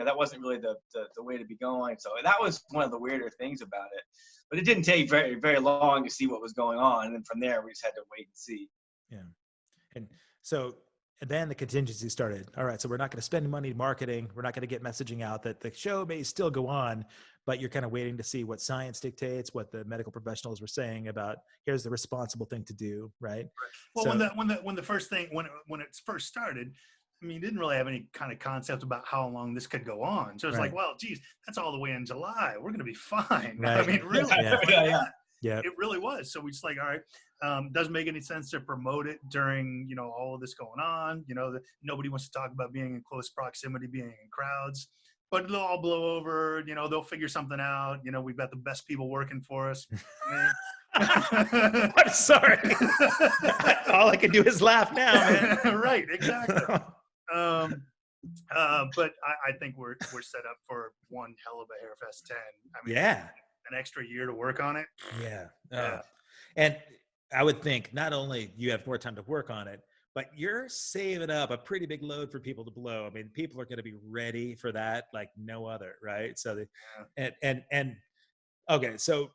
that wasn't really the way to be going. So that was one of the weirder things about it. But it didn't take very, very long to see what was going on. And then from there, we just had to wait and see. Yeah. And then the contingency started. All right, so we're not going to spend money marketing. We're not going to get messaging out that the show may still go on, but you're kind of waiting to see what science dictates, what the medical professionals were saying about here's the responsible thing to do, right? Well, when it first started, I mean, you didn't really have any kind of concept about how long this could go on. So it's like, well, geez, that's all the way in July. We're going to be fine. Right. I mean, really, yeah. It really was. So we just like, all right, doesn't make any sense to promote it during, all of this going on. Nobody wants to talk about being in close proximity, being in crowds, but it'll all blow over. They'll figure something out. We've got the best people working for us. I'm sorry. All I can do is laugh now, man. Right, exactly. But I think we're set up for one hell of a Hairfest 10. I mean, an extra year to work on it. Yeah. And I would think not only you have more time to work on it, but you're saving up a pretty big load for people to blow. I mean, people are going to be ready for that like no other, right? So okay, so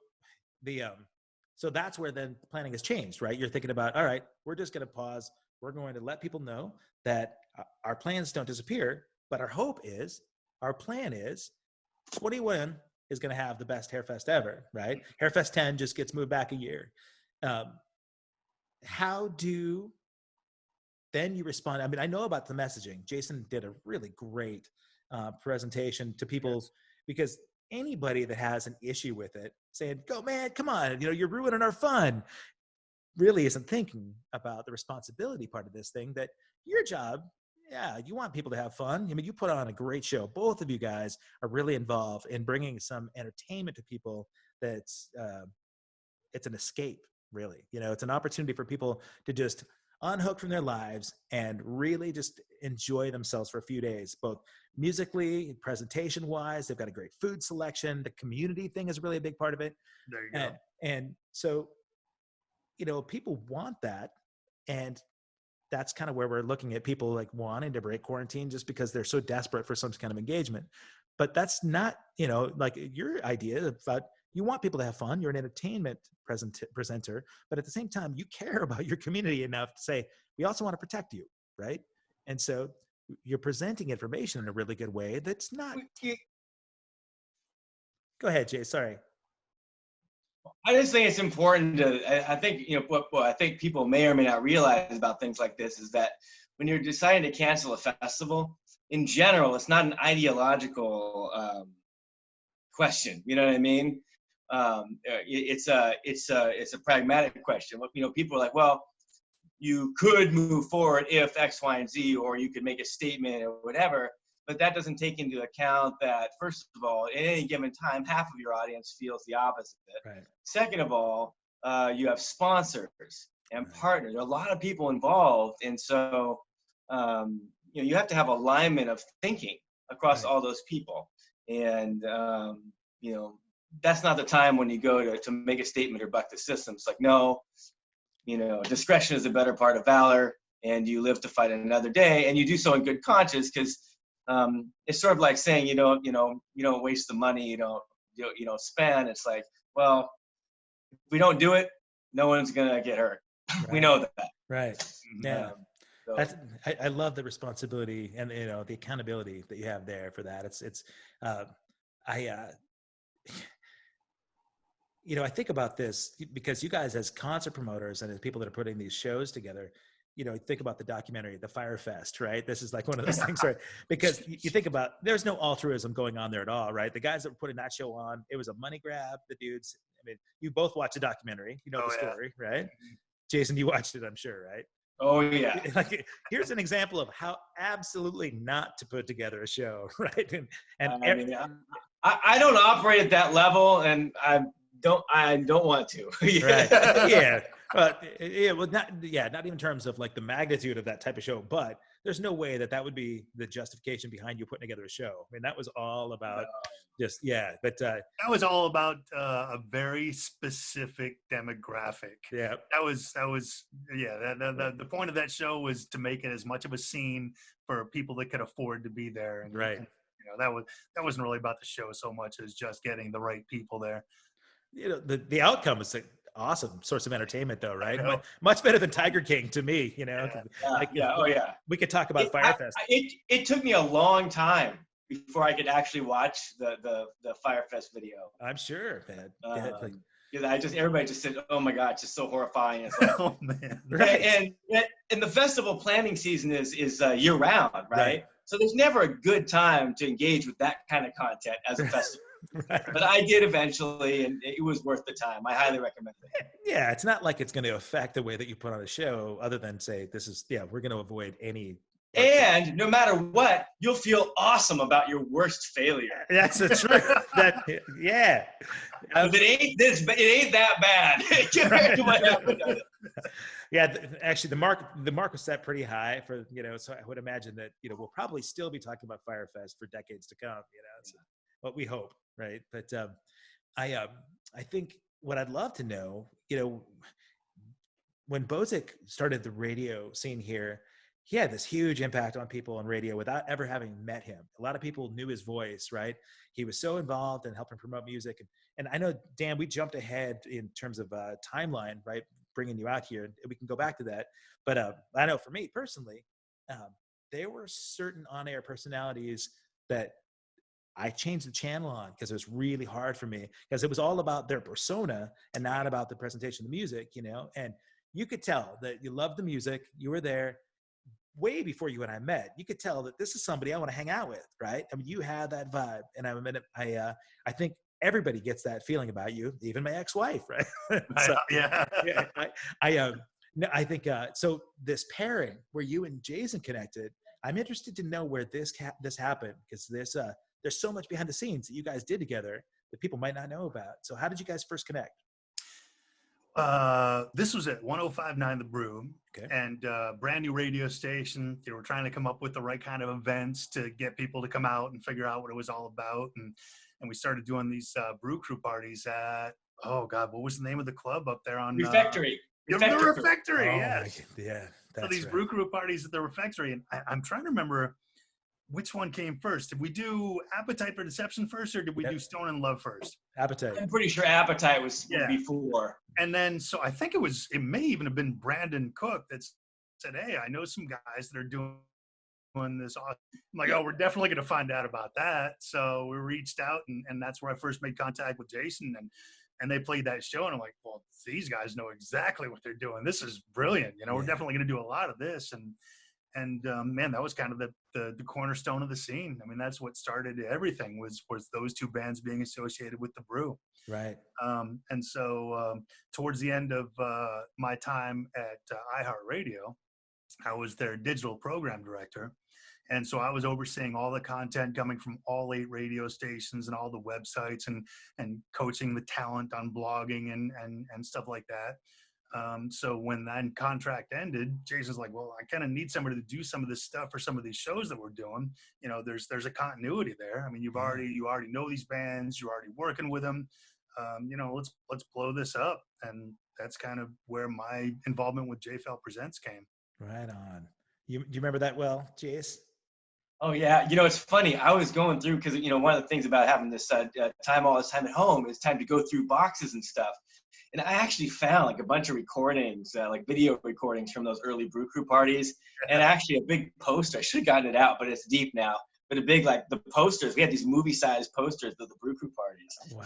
so that's where then planning has changed, right? You're thinking about, all right, we're just going to pause. We're going to let people know that our plans don't disappear, but our plan is 21 is going to have the best Hairfest ever, right? Hairfest 10 just gets moved back a year. How do then you respond? I mean, I know about the messaging. Jason did a really great presentation to people because anybody that has an issue with it saying, go man, come on, you're ruining our fun, really isn't thinking about the responsibility part of this thing, that your job, you want people to have fun. I mean, you put on a great show. Both of you guys are really involved in bringing some entertainment to people. That's it's an escape, really. It's an opportunity for people to just unhook from their lives and really just enjoy themselves for a few days, both musically, presentation wise. They've got a great food selection. The community thing is really a big part of it. There you go. And so, people want that. And that's kind of where we're looking at people like wanting to break quarantine just because they're so desperate for some kind of engagement. But that's not, like your idea about you want people to have fun. You're an entertainment presenter, but at the same time, you care about your community enough to say, we also want to protect you, right? And so you're presenting information in a really good way that's not... Go ahead, Jay, sorry. I just think it's important to, I think, what I think people may or may not realize about things like this is that when you're deciding to cancel a festival, in general, it's not an ideological question. You know what I mean? It's a pragmatic question. People are like, well, you could move forward if X, Y, and Z, or you could make a statement or whatever. But that doesn't take into account that, first of all, at any given time, half of your audience feels the opposite. Right. Second of all, you have sponsors and partners. There are a lot of people involved. And so, you have to have alignment of thinking across all those people. And, that's not the time when you go to make a statement or buck the system. It's like, no, discretion is a better part of valor, and you live to fight another day, and you do so in good conscience, because it's sort of like saying you don't waste the money you don't spend. It's like, well, if we don't do it, no one's gonna get hurt. Right. We know that. Right. Yeah. I love the responsibility and the accountability that you have there for that. I think about this because you guys, as concert promoters and as people that are putting these shows together, think about the documentary, the Fire Fest, right? This is like one of those things, right? Because you think about, there's no altruism going on there at all, right? The guys that were putting that show on, it was a money grab. The dudes, you both watched the documentary, the story, right? Jason, you watched it, I'm sure, right? Oh yeah. Like, here's an example of how absolutely not to put together a show, right? I don't operate at that level, and I don't want to. Right. Yeah. But not even in terms of like the magnitude of that type of show, but there's no way that would be the justification behind you putting together a show. That was all about but that was all about a very specific demographic. Yeah. The point of that show was to make it as much of a scene for people that could afford to be there. And, right. That wasn't really about the show so much as just getting the right people there. The outcome is an awesome source of entertainment, though, right? Much better than Tiger King to me, We could talk about Firefest. It took me a long time before I could actually watch the Firefest video. I'm sure, man. Everybody just said, "Oh my God, it's just so horrifying." It's like, oh man, right. And the festival planning season is year round, right? So there's never a good time to engage with that kind of content as a festival. Right. But I did eventually, and it was worth the time. I highly recommend it. Yeah, it's not like it's going to affect the way that you put on a show, other than say, we're going to avoid any. And no matter what, you'll feel awesome about your worst failure. That's the truth. It ain't that bad. Compared to what happened. Yeah, actually, the mark was set pretty high for So I would imagine that we'll probably still be talking about Firefest for decades to come. So what we hope, right? But I think what I'd love to know, when Bozyk started the radio scene here, he had this huge impact on people on radio without ever having met him. A lot of people knew his voice, right? He was so involved in helping promote music. And I know, Dan, we jumped ahead in terms of timeline, right? Bringing you out here. We can go back to that. But I know for me personally, there were certain on-air personalities that I changed the channel on because it was really hard for me because it was all about their persona and not about the presentation of the music, and you could tell that you loved the music. You were there way before you and I met. You could tell that this is somebody I want to hang out with, right? You had that vibe. And I think everybody gets that feeling about you, even my ex-wife, right? So, I think, so this pairing where you and Jason connected, I'm interested to know where this happened because there's so much behind the scenes that you guys did together that people might not know about. So how did you guys first connect? This was at 105.9 The Brew, and brand new radio station. They were trying to come up with the right kind of events to get people to come out and figure out what it was all about. And we started doing these brew crew parties at, oh God, what was the name of the club up there on Refectory? The Refectory, yeah. So these brew crew parties at the Refectory, and I'm trying to remember which one came first. Did we do Appetite for Deception first, or did we do Stone and Love first? Appetite. I'm pretty sure Appetite was before. And then, so I think it may even have been Brandon Cook that said, "Hey, I know some guys that are doing this." I'm like, "Oh, we're definitely going to find out about that." So we reached out, and that's where I first made contact with Jason. And and they played that show, and I'm like, well, these guys know exactly what they're doing. This is brilliant. You know, we're definitely going to do a lot of this. And man, that was kind of the cornerstone of the scene. I mean, that's what started everything was those two bands being associated with the Brew. Right. And so towards the end of my time at iHeartRadio, I was their digital program director. And so I was overseeing all the content coming from all 8 radio stations and all the websites and coaching the talent on blogging and stuff like that. So when that contract ended, Jason's like, well, I kind of need somebody to do some of this stuff for some of these shows that we're doing. You know, there's a continuity there. I mean, you already know these bands, you're already working with them. You know, let's blow this up. And that's kind of where my involvement with JFL Presents came. Right on. Do you remember that well, Jace? Oh yeah, you know, it's funny. I was going through, because you know, one of the things about having this all this time at home is time to go through boxes and stuff. And I actually found like a bunch of recordings, like video recordings from those early Brew Crew parties, and actually a big poster. I should have gotten it out, but it's deep now. But a big, like, the posters. We had these movie-sized posters of the Brew Crew parties. Wow.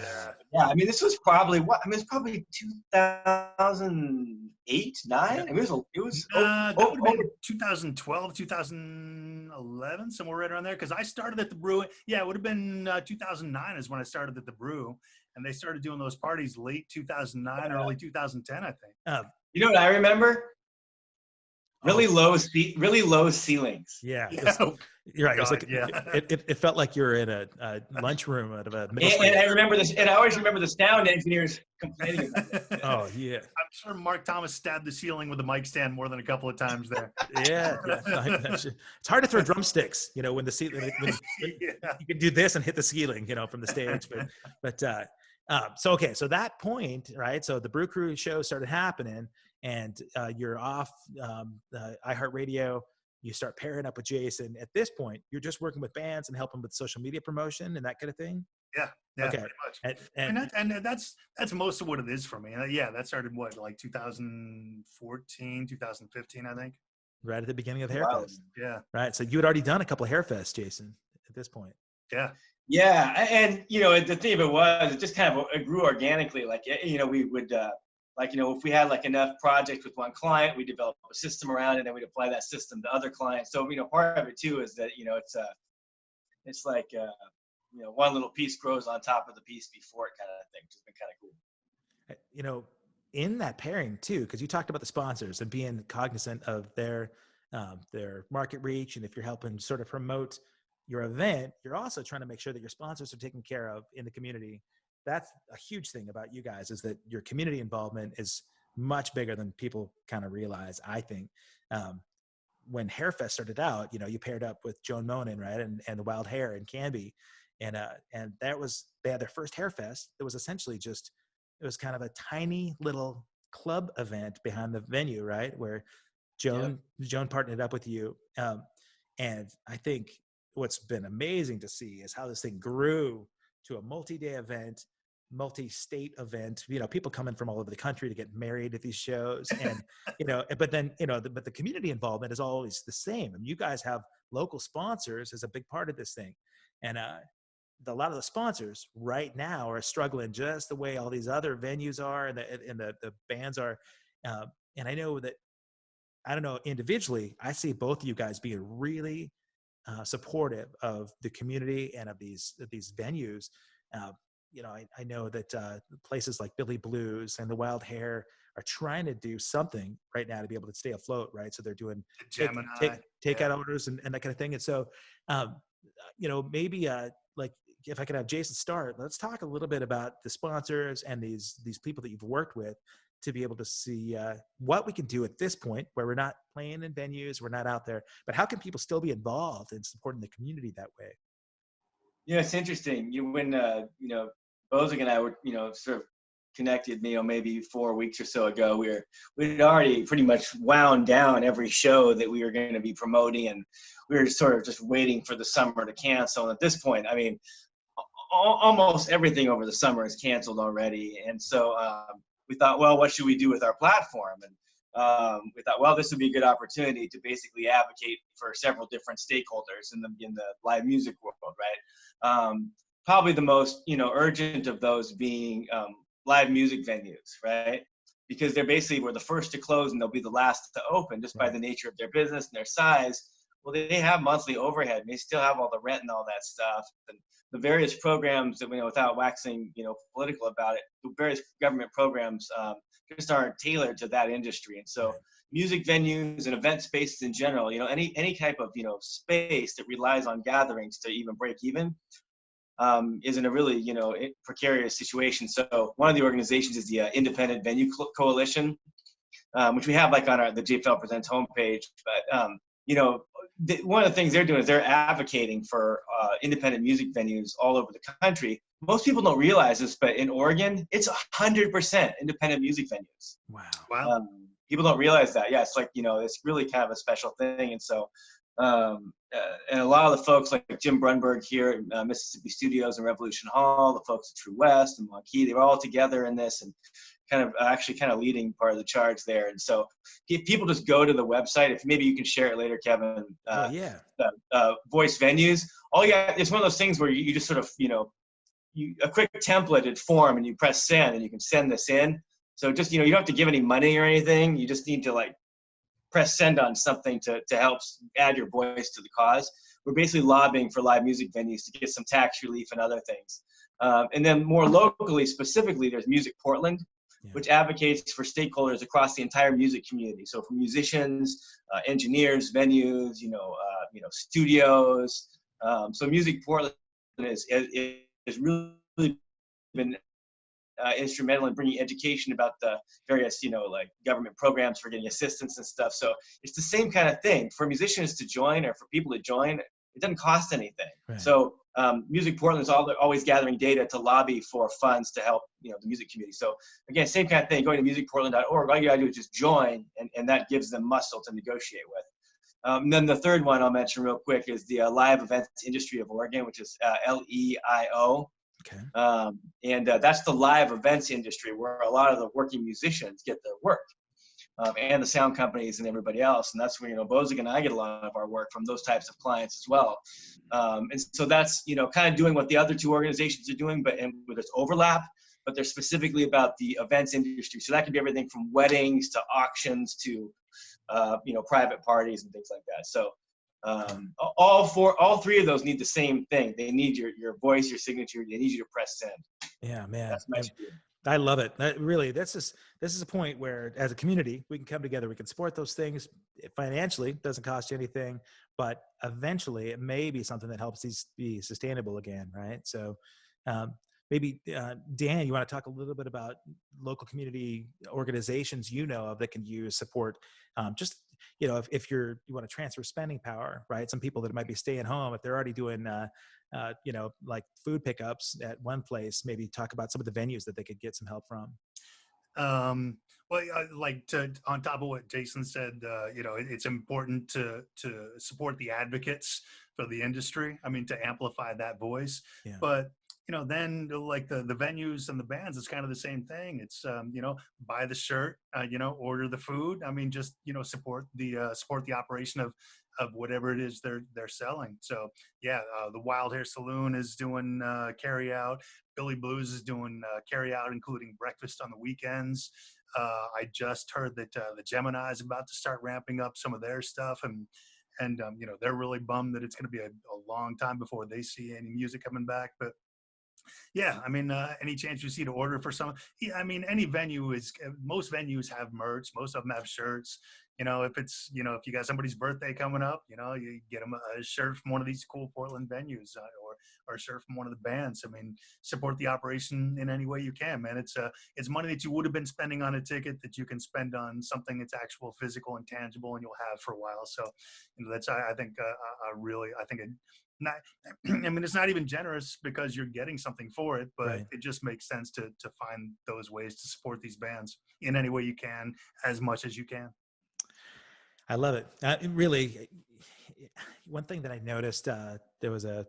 Yeah, I mean, this was probably what? I mean, it's probably 2008, 9. I mean, it was that would have been 2012, 2011, somewhere right around there. Because I started at the Brew. Yeah, it would have been 2009 is when I started at the Brew, and they started doing those parties late 2009, early 2010, I think. You know what I remember? Really low ceilings. Yeah, you're right. It was like it felt like you were in a lunchroom out of a middle school. And I remember this, and I always remember the sound engineers complaining about it. Oh yeah, I'm sure Mark Thomas stabbed the ceiling with a mic stand more than a couple of times there. Yeah. It's hard to throw drumsticks, you know, when the ceiling. You can do this and hit the ceiling, you know, from the stage. But so that point, right? So the Brew Crew show started happening. And you're off iHeartRadio. You start pairing up with Jason. At this point, you're just working with bands and helping with social media promotion and that kind of thing. Yeah, okay. Pretty much. And that's most of what it is for me. Yeah, that started like 2014, 2015, I think. Right at the beginning of the Hairfest. Yeah. Right. So you had already done a couple of Hairfests, Jason, at this point. Yeah. Yeah, and you know, the thing of it was, it just kind of it grew organically. Like, you know, we would. Like, you know, if we had like enough projects with one client, we develop a system around it, and then we'd apply that system to other clients. So, you know, part of it too is that, you know, it's like, you know, one little piece grows on top of the piece before it, kind of thing, which has been kind of cool. You know, in that pairing too, because you talked about the sponsors and being cognizant of their market reach, and if you're helping sort of promote your event, you're also trying to make sure that your sponsors are taken care of in the community. That's a huge thing about you guys, is that your community involvement is much bigger than people kind of realize, I think. When Hairfest started out, you know, you paired up with Joan Monin, right? And the Wild Hair in Canby. And they had their first Hairfest. It was essentially it was kind of a tiny little club event behind the venue, right? Where Joan partnered up with you. And I think what's been amazing to see is how this thing grew to a multi-day event, multi-state event, you know, people coming from all over the country to get married at these shows. And, you know, but then, you know, but the community involvement is always the same. And you guys have local sponsors as a big part of this thing. And a lot of the sponsors right now are struggling just the way all these other venues are and the bands are. And I know that, I don't know, individually, I see both of you guys being really supportive of the community and of these venues. You know, I know that places like Billy Blues and the Wild Hair are trying to do something right now to be able to stay afloat, right? So they're doing takeout orders and that kind of thing. And so, you know, maybe like if I could have Jason start, let's talk a little bit about the sponsors and these people that you've worked with to be able to see what we can do at this point where we're not playing in venues, we're not out there, but how can people still be involved in supporting the community that way? Yeah, it's interesting. When you know, Bozyk and I were, you know, sort of connected, you know, maybe 4 weeks or so ago, we'd already pretty much wound down every show that we were going to be promoting, and we were sort of just waiting for the summer to cancel. And at this point, I mean, almost everything over the summer is canceled already. And so we thought, well, what should we do with our platform? And we thought, well, this would be a good opportunity to basically advocate for several different stakeholders in the live music world, right? Probably the most, you know, urgent of those being live music venues, right? Because they're basically were the first to close and they'll be the last to open just by the nature of their business and their size. Well, they have monthly overhead and they still have all the rent and all that stuff. And the various programs that, without waxing, political about it, the various government programs just aren't tailored to that industry. And so music venues and event spaces in general, any type of, space that relies on gatherings to even break even, is in a really, precarious situation. So one of the organizations is the Independent Venue Coalition, which we have like on the JFL Presents homepage. But, one of the things they're doing is they're advocating for independent music venues all over the country. Most people don't realize this, but in Oregon, it's 100% independent music venues. Wow. People don't realize that. Yeah, it's like, it's really kind of a special thing. And so, and a lot of the folks like Jim Brunberg here at Mississippi Studios and Revolution Hall, the folks at True West and Marquee, they were all together in this and kind of leading part of the charge there. And so if people just go to the website, if maybe you can share it later, Kevin, Voice Venues, it's one of those things where you just sort of, a quick templated form and you press send and you can send this in. So just, you don't have to give any money or anything. You just need to like press send on something to help add your voice to the cause. We're basically lobbying for live music venues to get some tax relief and other things. And then more locally, specifically, there's Music Portland, which advocates for stakeholders across the entire music community. So from musicians, engineers, venues, studios. So Music Portland has really been instrumental in bringing education about the various, like government programs for getting assistance and stuff. So it's the same kind of thing for musicians to join or for people to join. It doesn't cost anything. Right. So Music Portland is always gathering data to lobby for funds to help, the music community. So again, same kind of thing, going to musicportland.org, all you gotta do is just join and that gives them muscle to negotiate with. And then the third one I'll mention real quick is the Live Events Industry of Oregon, which is LEIO. Okay. And that's the live events industry where a lot of the working musicians get their work, and the sound companies and everybody else. And that's where, Bozyk and I get a lot of our work from those types of clients as well. And so that's, kind of doing what the other two organizations are doing, but with its overlap, but they're specifically about the events industry. So that can be everything from weddings to auctions to, private parties and things like that. So all three of those need the same thing. They need your voice, your signature. They need you to press send. Yeah, man. That's my spiel. I love it. This is a point where as a community, we can come together, we can support those things financially. It doesn't cost you anything, but eventually it may be something that helps these be sustainable again. Right. So, maybe Dan, you want to talk a little bit about local community organizations of that can use support. If you want to transfer spending power, right? Some people that might be staying home, if they're already doing, like food pickups at one place, maybe talk about some of the venues that they could get some help from. Well, on top of what Jason said, it's important to support the advocates for the industry. I mean, to amplify that voice. Yeah. But then like the venues and the bands, it's kind of the same thing. It's buy the shirt, order the food. I mean, just support the operation of whatever it is they're selling. So yeah, the Wild Hair Saloon is doing carry out. Billy Blues is doing carry out, including breakfast on the weekends. I just heard that the Gemini is about to start ramping up some of their stuff, and they're really bummed that it's going to be a long time before they see any music coming back. But yeah, I mean, any chance you see to order for some, I mean, most venues have merch, most of them have shirts. If it's, if you got somebody's birthday coming up, you get them a shirt from one of these cool Portland venues, or a shirt from one of the bands. I mean, support the operation in any way you can, man. It's money that you would have been spending on a ticket that you can spend on something that's actual, physical, and tangible, and you'll have for a while. So, that's, I think, it's not even generous because you're getting something for it, but right. It just makes sense to find those ways to support these bands in any way you can, as much as you can. I love it. Really, one thing that I noticed, there was a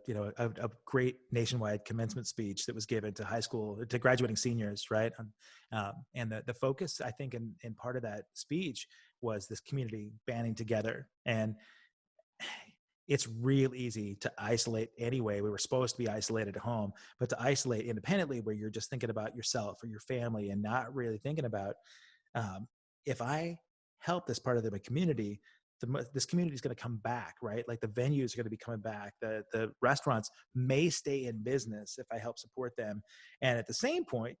great nationwide commencement speech that was given to graduating seniors, right? And the focus, I think, in part of that speech was this community banding together. And it's real easy to isolate anyway. We were supposed to be isolated at home, but to isolate independently where you're just thinking about yourself or your family and not really thinking about, if I help this part of the community, this community is going to come back, right? Like the venues are going to be coming back. The restaurants may stay in business if I help support them. And at the same point,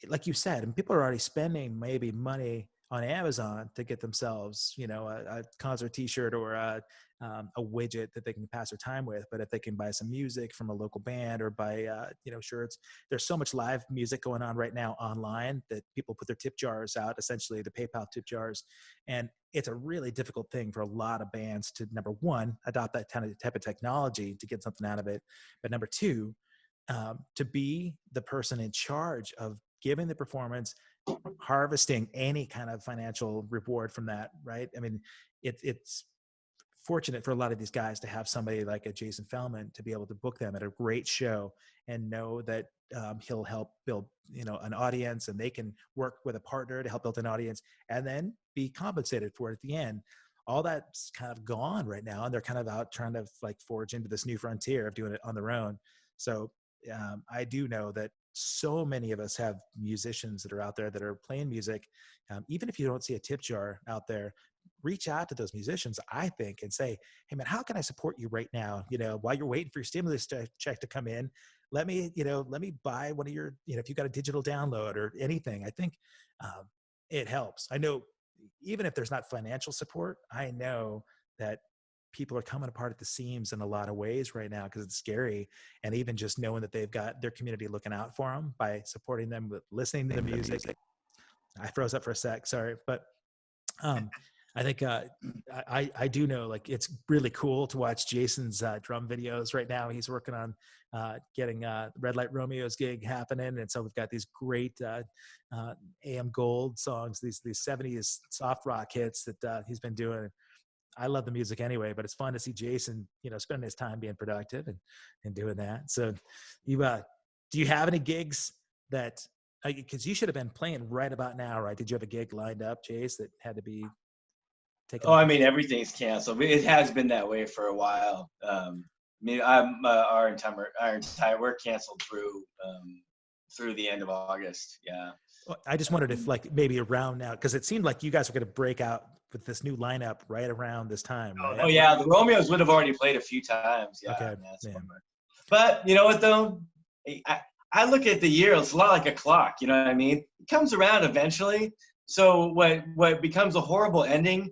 like you said, and people are already spending maybe money on Amazon to get themselves, a concert T-shirt or a widget that they can pass their time with. But if they can buy some music from a local band or buy, shirts, there's so much live music going on right now online that people put their tip jars out, essentially the PayPal tip jars. And it's a really difficult thing for a lot of bands to, number one, adopt that type of technology to get something out of it. But number two, to be the person in charge of giving the performance, harvesting any kind of financial reward from that, right? I mean, it's fortunate for a lot of these guys to have somebody like a Jason Feldman to be able to book them at a great show and know that he'll help build, an audience, and they can work with a partner to help build an audience and then be compensated for it at the end. All that's kind of gone right now, and they're kind of out trying to like forge into this new frontier of doing it on their own. So I do know that so many of us have musicians that are out there that are playing music. Even if you don't see a tip jar out there, reach out to those musicians, I think, and say, hey man, how can I support you right now? While you're waiting for your stimulus check to come in, let me buy one of your, if you got a digital download or anything. I think it helps. I know even if there's not financial support, I know that people are coming apart at the seams in a lot of ways right now because it's scary. And even just knowing that they've got their community looking out for them by supporting them with listening to the music. I froze up for a sec, sorry. But I think I do know, like, it's really cool to watch Jason's drum videos right now. He's working on getting Red Light Romeo's gig happening. And so we've got these great AM Gold songs, these 70s soft rock hits that he's been doing. I love the music anyway, but it's fun to see Jason, spending his time being productive and doing that. So do you have any gigs that, because you should have been playing right about now, right? Did you have a gig lined up, Jace, that had to be taken? Oh, I mean, everything's canceled. It has been that way for a while. Our entire we're canceled through the end of August. Yeah. I just wondered if, like, maybe around now, because it seemed like you guys were going to break out with this new lineup right around this time, right? Oh yeah, the Romeos would have already played a few times. Yeah. Okay. Yeah. But you know what though? I look at the year, it's a lot like a clock. You know what I mean? It comes around eventually. So what becomes a horrible ending,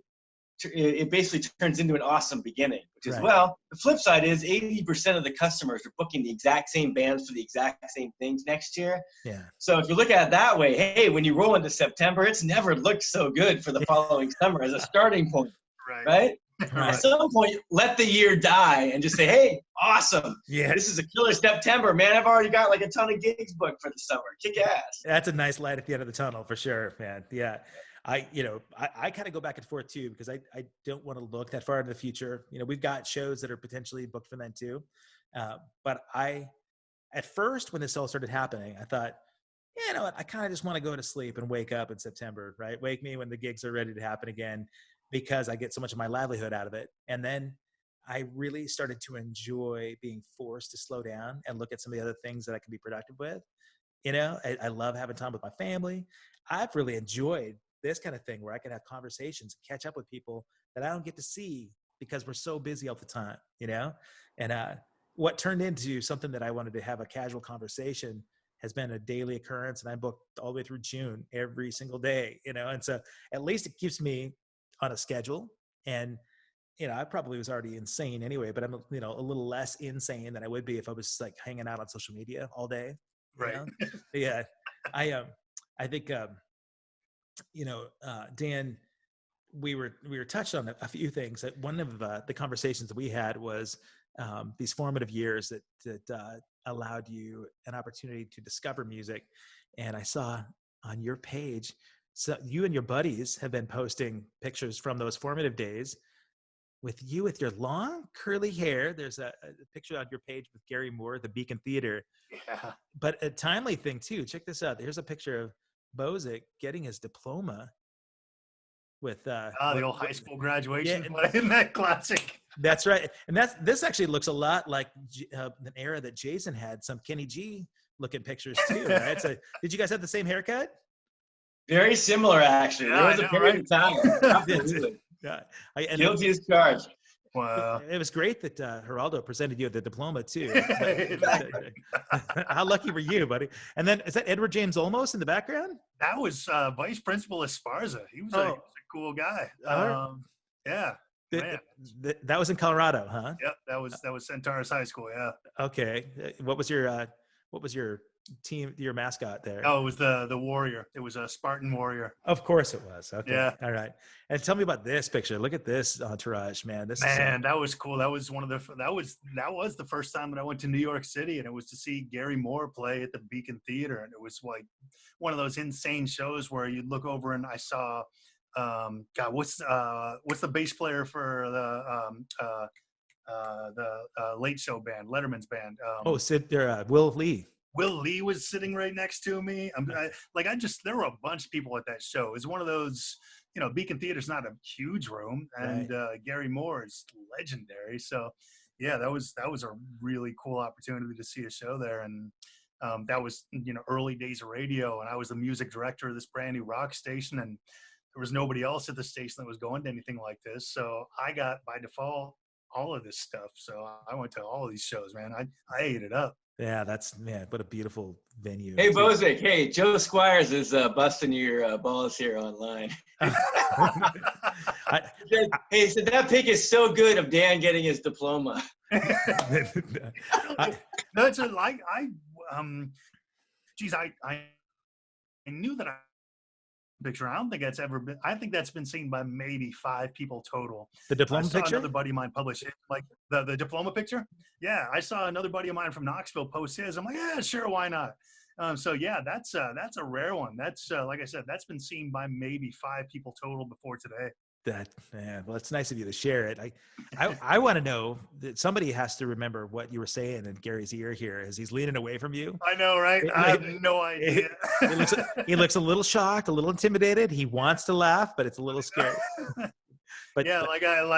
it basically turns into an awesome beginning, which is, right. Well, the flip side is 80% of the customers are booking the exact same bands for the exact same things next year. Yeah. So if you look at it that way, hey, when you roll into September, it's never looked so good for the following summer as a starting point, right? At some point, let the year die and just say, hey, awesome. Yeah. This is a killer September, man. I've already got like a ton of gigs booked for the summer. Kick ass. That's a nice light at the end of the tunnel for sure, man. Yeah. I kind of go back and forth too, because I don't want to look that far into the future. We've got shows that are potentially booked for then too. But at first, when this all started happening, I thought, I kind of just want to go to sleep and wake up in September, right? Wake me when the gigs are ready to happen again, because I get so much of my livelihood out of it. And then I really started to enjoy being forced to slow down and look at some of the other things that I can be productive with. I love having time with my family. I've really enjoyed this kind of thing where I can have conversations and catch up with people that I don't get to see because we're so busy all the time, and what turned into something that I wanted to have a casual conversation has been a daily occurrence. And I booked all the way through June every single day, and so at least it keeps me on a schedule. And, I probably was already insane anyway, but I'm, a little less insane than I would be if I was like hanging out on social media all day. Right. Yeah. I think, Dan, we were touched on a few things. That one of the conversations that we had was these formative years that allowed you an opportunity to discover music. And I saw on your page, so you and your buddies have been posting pictures from those formative days with you with your long curly hair. There's a picture on your page with Gary Moore, the Beacon Theater. Yeah. But a timely thing too. Check this out. Here's a picture of Bozyk getting his diploma with the old high school graduation. Yeah, Isn't that classic? That's right. And this actually looks a lot like an era that Jason had some Kenny G looking pictures too, right? So did you guys have the same haircut? Very similar, actually. There was a period of time. Absolutely. Yeah. Guilty as charged. Wow. It was great that Geraldo presented you the diploma too. How lucky were you, buddy? And then is that Edward James Olmos in the background? That was Vice Principal Esparza. He was a cool guy. Yeah. That was in Colorado, huh? Yep, that was Centaurus High School. Yeah. Okay. What was your team, your mascot there? Oh, it was the Warrior. It was a Spartan Warrior. Of course it was. Okay. Yeah. All right. And tell me about this picture. Look at this entourage, man. That was cool. That was that was the first time that I went to New York City, and it was to see Gary Moore play at the Beacon Theater, and it was like one of those insane shows where you'd look over and I saw God, what's the bass player for the Late Show band, Letterman's band? Sid there, Will Lee. Will Lee was sitting right next to me. There were a bunch of people at that show. It's one of those, Beacon Theater's not a huge room, and right. Gary Moore is legendary. So, yeah, that was a really cool opportunity to see a show there, and that was early days of radio, and I was the music director of this brand new rock station, and there was nobody else at the station that was going to anything like this. So I got by default all of this stuff. So I went to all of these shows, man. I ate it up. Yeah, what a beautiful venue. Hey, Bozyk. Hey, Joe Squires is busting your balls here online. Hey, so that pic is so good of Dan getting his diploma. I knew that picture. I don't think that's ever been. I think that's been seen by maybe 5 people total. The diploma picture. Another buddy of mine published it, like the diploma picture. Yeah, I saw another buddy of mine from Knoxville post his. I'm like, yeah, sure, why not? So yeah, that's a rare one. That's like I said, that's been seen by maybe 5 people total before today. Well, it's nice of you to share it. I want to know that somebody has to remember what you were saying in Gary's ear here as he's leaning away from you. I know, right? I have no idea. He looks a little shocked, a little intimidated. He wants to laugh, but it's a little scary. But yeah,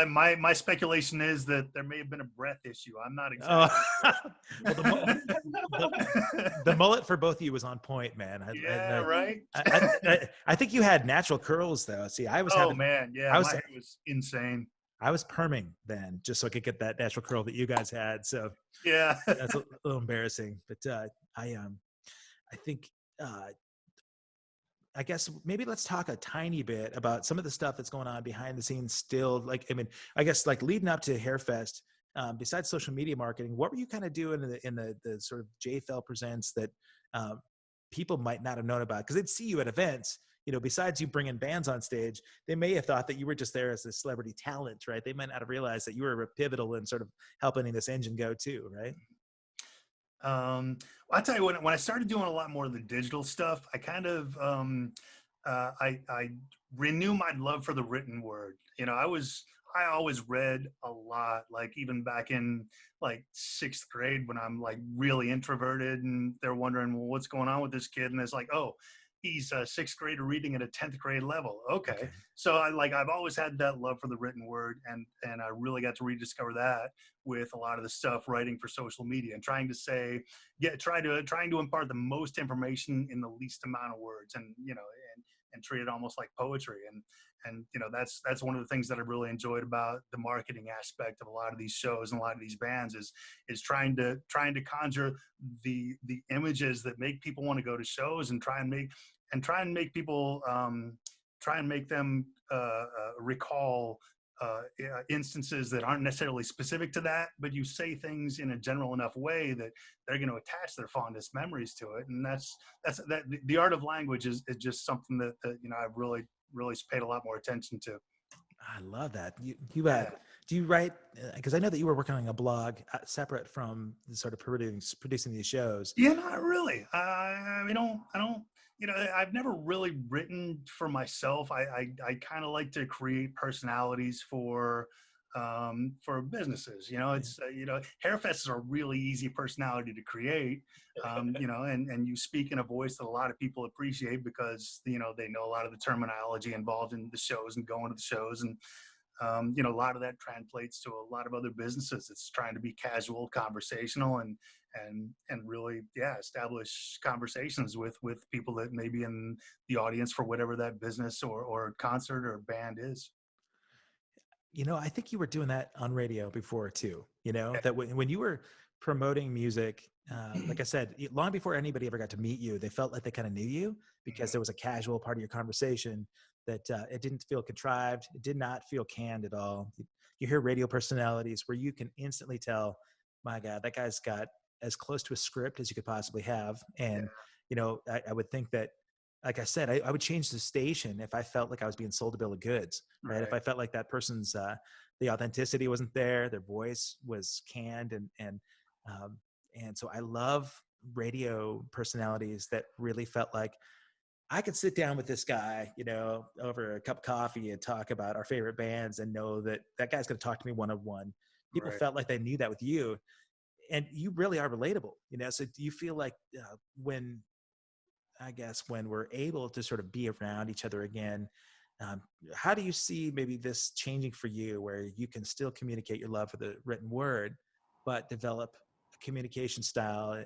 my speculation is that there may have been a breath issue. I'm not exactly. Well, the mullet for both of you was on point, man. Right. I think you had natural curls though. See, I was. My hair was insane. I was perming then, just so I could get that natural curl that you guys had. So yeah, that's a little embarrassing. But I think. I guess maybe let's talk a tiny bit about some of the stuff that's going on behind the scenes still. I guess leading up to Hairfest, besides social media marketing, what were you kind of doing in the sort of JFL Presents that people might not have known about? Because they'd see you at events, besides you bringing bands on stage, they may have thought that you were just there as a celebrity talent, right? They might not have realized that you were pivotal in sort of helping this engine go too, right? I'll tell you, when I started doing a lot more of the digital stuff, I kind of I renew my love for the written word. I always read a lot, like even back in like 6th grade when I'm like really introverted and they're wondering, well, what's going on with this kid? And it's like, oh, he's a 6th grader reading at a 10th grade level. Okay. So I've always had that love for the written word, and I really got to rediscover that with a lot of the stuff writing for social media and trying to impart the most information in the least amount of words, and treat it almost like poetry. And that's one of the things that I really enjoyed about the marketing aspect of a lot of these shows and a lot of these bands is trying to conjure the images that make people want to go to shows, and try and make people try and make them recall instances that aren't necessarily specific to that, but you say things in a general enough way that they're going to attach their fondest memories to it. And that's the art of language is just something that I've really paid a lot more attention to. I love that. Do you write? Because I know that you were working on a blog separate from sort of producing these shows. Yeah, not really. I don't. I've never really written for myself. I kind of like to create personalities for for businesses. You know, it's Hairfests are a really easy personality to create. And you speak in a voice that a lot of people appreciate because they know a lot of the terminology involved in the shows and going to the shows, and a lot of that translates to a lot of other businesses. It's trying to be casual, conversational, and really, establish conversations with people that may be in the audience for whatever that business or concert or band is. I think you were doing that on radio before too, that when you were promoting music, like I said, long before anybody ever got to meet you, they felt like they kind of knew you because there was a casual part of your conversation that it didn't feel contrived. It did not feel canned at all. You hear radio personalities where you can instantly tell, my God, that guy's got as close to a script as you could possibly have. And, I would think that, like I said, I would change the station if I felt like I was being sold a bill of goods, right? If I felt like that person's, the authenticity wasn't there, their voice was canned. And so I love radio personalities that really felt like I could sit down with this guy, over a cup of coffee and talk about our favorite bands and know that that guy's going to talk to me one-on-one. People felt like they knew that with you, and you really are relatable, so do you feel like when we're able to sort of be around each other again, how do you see maybe this changing for you, where you can still communicate your love for the written word, but develop a communication style,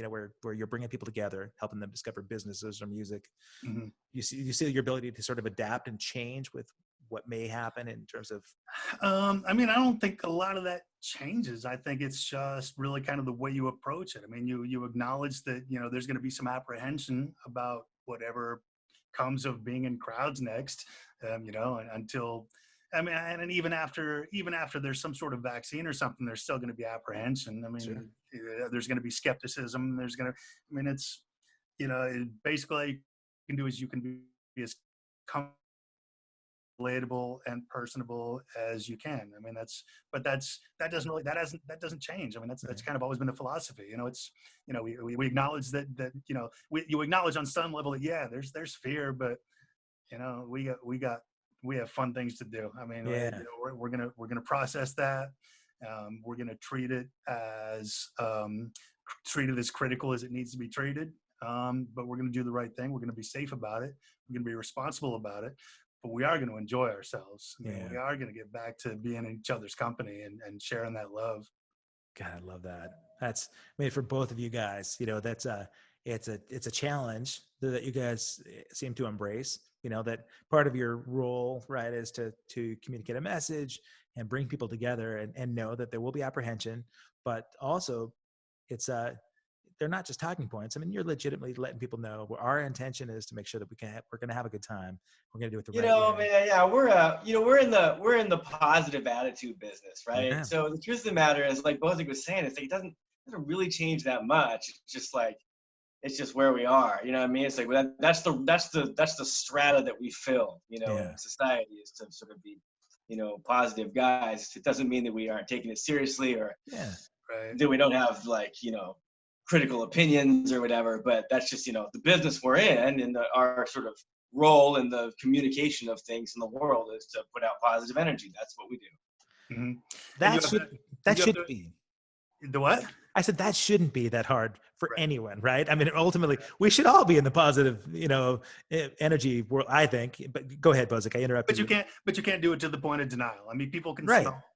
where you're bringing people together, helping them discover businesses or music? Mm-hmm. You see your ability to sort of adapt and change with what may happen in terms of? I don't think a lot of that changes. I think it's just really kind of the way you approach it. You acknowledge that, there's going to be some apprehension about whatever comes of being in crowds next, until, and even after there's some sort of vaccine or something, there's still going to be apprehension. Sure. There's going to be skepticism. There's going to, it's, basically all you can do is you can be as relatable and personable as you can. That doesn't change. That's kind of always been the philosophy. We acknowledge that you acknowledge on some level that there's fear, but we have fun things to do. We're gonna process that. We're gonna treat it as critical as it needs to be treated. But we're gonna do the right thing. We're gonna be safe about it. We're gonna be responsible about it. But we are going to enjoy ourselves. We are going to get back to being in each other's company and sharing that love. God, I love that. That's for both of you guys, that's it's a challenge that you guys seem to embrace, that part of your role, right, is to communicate a message and bring people together and know that there will be apprehension, but also it's they're not just talking points. You're legitimately letting people know where our intention is to make sure that we're going to have a good time. We're going to do it the right way. Man, we're in the positive attitude business, right? Yeah. So the truth of the matter is, like Bozyk was saying, it's like, it doesn't really change that much. It's just where we are. You know what I mean? It's like, that's the strata that we fill, in society, is to sort of be, positive guys. It doesn't mean that we aren't taking it seriously or that we don't have critical opinions or whatever, but that's just, the business we're in, and our sort of role in the communication of things in the world is to put out positive energy. That's what we do. Mm-hmm. That should be. The what? I said that shouldn't be that hard for anyone, right? Ultimately, we should all be in the positive, energy world, I think. But go ahead, Bozyk. I interrupted you. But you can't do it to the point of denial. People can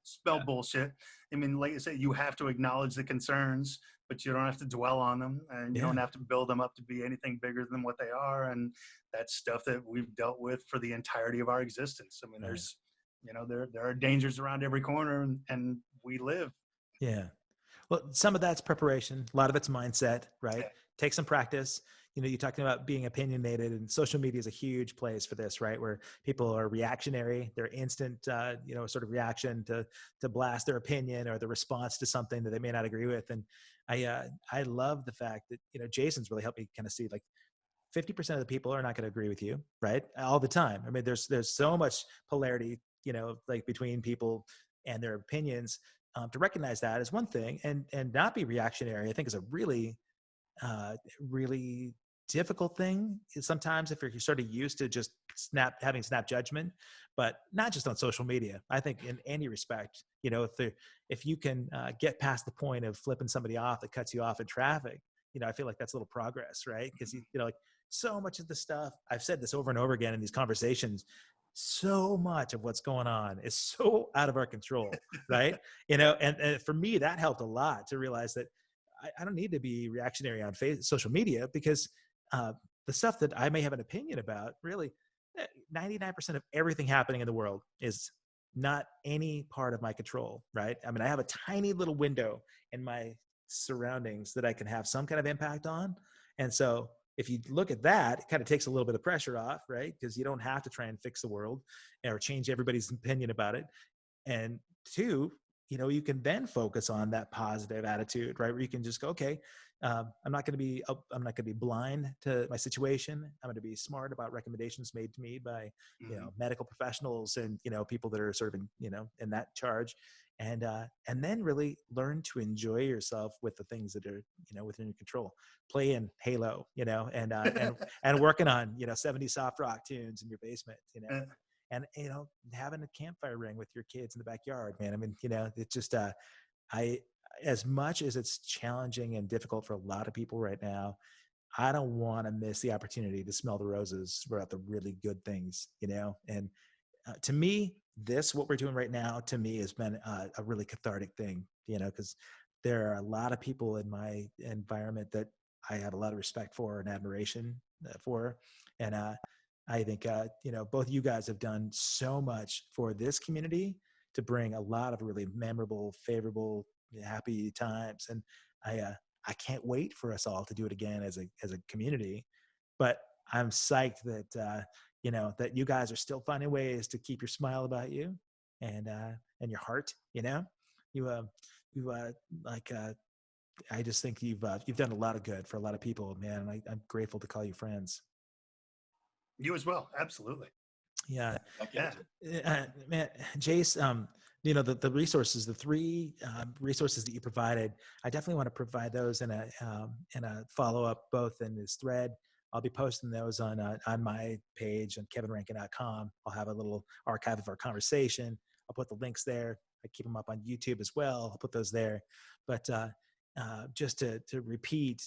spell bullshit. Like I say, you have to acknowledge the concerns, but you don't have to dwell on them, and you don't have to build them up to be anything bigger than what they are. And that's stuff that we've dealt with for the entirety of our existence. There's, there are dangers around every corner, and we live. Yeah. Well, some of that's preparation. A lot of it's mindset, right? Yeah. Take some practice. You're talking about being opinionated, and social media is a huge place for this, right? Where people are reactionary. They're instant, sort of reaction to blast their opinion or the response to something that they may not agree with. And I love the fact that, Jason's really helped me kind of see, like, 50% of the people are not going to agree with you, right? All the time. There's so much polarity, like between people and their opinions. To recognize that is one thing, and not be reactionary, I think, is a really difficult thing is sometimes if you're sort of used to just having snap judgment, but not just on social media. I think in any respect, if you can get past the point of flipping somebody off that cuts you off in traffic, I feel like that's a little progress, right? Because like so much of the stuff, I've said this over and over again in these conversations, so much of what's going on is so out of our control, right? And for me, that helped a lot to realize that I don't need to be reactionary on social media, because the stuff that I may have an opinion about, really, 99% of everything happening in the world is not any part of my control, right? I mean, I have a tiny little window in my surroundings that I can have some kind of impact on. And so if you look at that, it kind of takes a little bit of pressure off, right? Because you don't have to try and fix the world or change everybody's opinion about it. And two, you can then focus on that positive attitude, right? Where you can just go, okay, I'm not going to be blind to my situation. I'm going to be smart about recommendations made to me by, medical professionals and, people that are sort of in that charge. And then really learn to enjoy yourself with the things that are, within your control. Play in Halo, and working on, 70 soft rock tunes in your basement, and, having a campfire ring with your kids in the backyard, man. I mean, it's just, as much as it's challenging and difficult for a lot of people right now, I don't want to miss the opportunity to smell the roses about the really good things, and to me, what we're doing right now, to me, has been a really cathartic thing, because there are a lot of people in my environment that I have a lot of respect for and admiration for. And I think, both you guys have done so much for this community to bring a lot of really memorable, favorable, happy times. And I can't wait for us all to do it again as a community. But I'm psyched that, that you guys are still finding ways to keep your smile about you and your heart, I just think you've done a lot of good for a lot of people, man. And I'm grateful to call you friends. You as well. Absolutely. Yeah. Man, Jace, the resources, the three resources that you provided, I definitely want to provide those in a follow-up, both in this thread. I'll be posting those on my page on kevinrankin.com. I'll have a little archive of our conversation. I'll put the links there. I keep them up on YouTube as well. I'll put those there. But just to repeat,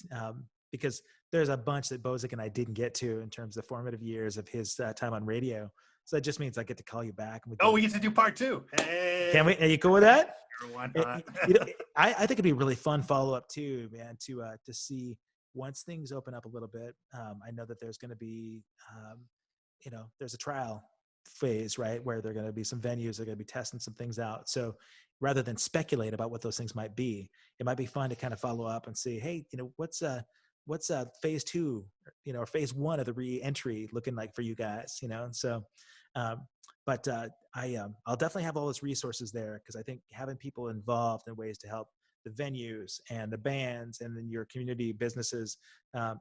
because there's a bunch that Bozyk and I didn't get to in terms of formative years of his time on radio. So that just means I get to call you back. And we get to do part 2. Hey. Can we? Are you cool with that? Why not? I think it'd be a really fun follow-up too, man, to see once things open up a little bit. I know that there's going to be, there's a trial phase, right, where there are going to be some venues that are going to be testing some things out. So rather than speculate about what those things might be, it might be fun to kind of follow up and see, hey, what's phase 2, or phase 1 of the re-entry looking like for you guys, So, but I'll definitely have all those resources there, because I think having people involved in ways to help the venues and the bands and then your community businesses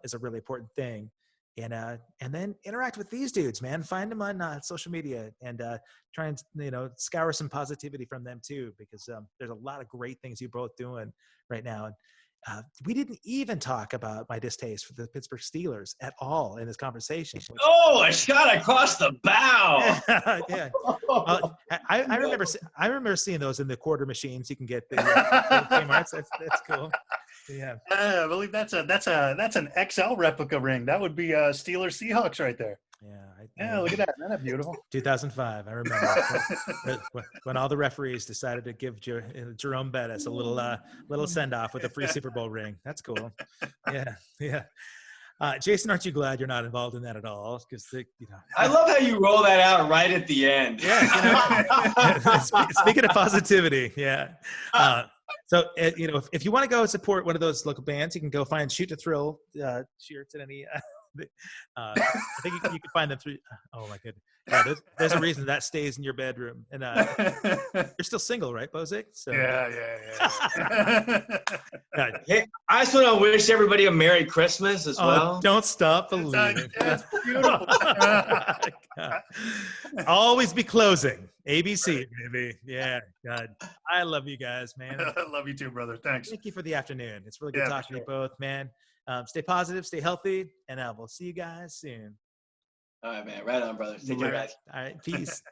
is a really important thing. And then interact with these dudes, man. Find them on social media and try and scour some positivity from them too, because there's a lot of great things you're both doing right now. And we didn't even talk about my distaste for the Pittsburgh Steelers at all in this conversation. A shot across the bow. Yeah. I remember seeing those in the quarter machines. You can get the Kmart's. That's cool. Yeah. I believe that's an XL replica ring. That would be Steelers Seahawks right there. Yeah. Look at that. Isn't that beautiful? 2005. I remember when all the referees decided to give Jerome Bettis a little send off with a free Super Bowl ring. That's cool. Yeah. Jason, aren't you glad you're not involved in that at all? Because I love how you roll that out right at the end. Yeah. Speaking of positivity, yeah. So, if you want to go support one of those local bands, you can go find Shoot to Thrill shirts at any. I think you can find them through. Oh my goodness! Yeah, there's a reason that stays in your bedroom, and you're still single, right, Bozyk? So. Yeah. Hey, I just want to wish everybody a Merry Christmas as well. Don't stop believing. That's beautiful. Always be closing. ABC, baby. Yeah, God. I love you guys, man. I love you too, brother. Thanks. Thank you for the afternoon. It's really good talking to you both, man. Stay positive, stay healthy, and we'll see you guys soon. All right, man. Right on, brother. Take care, guys. All right. Peace.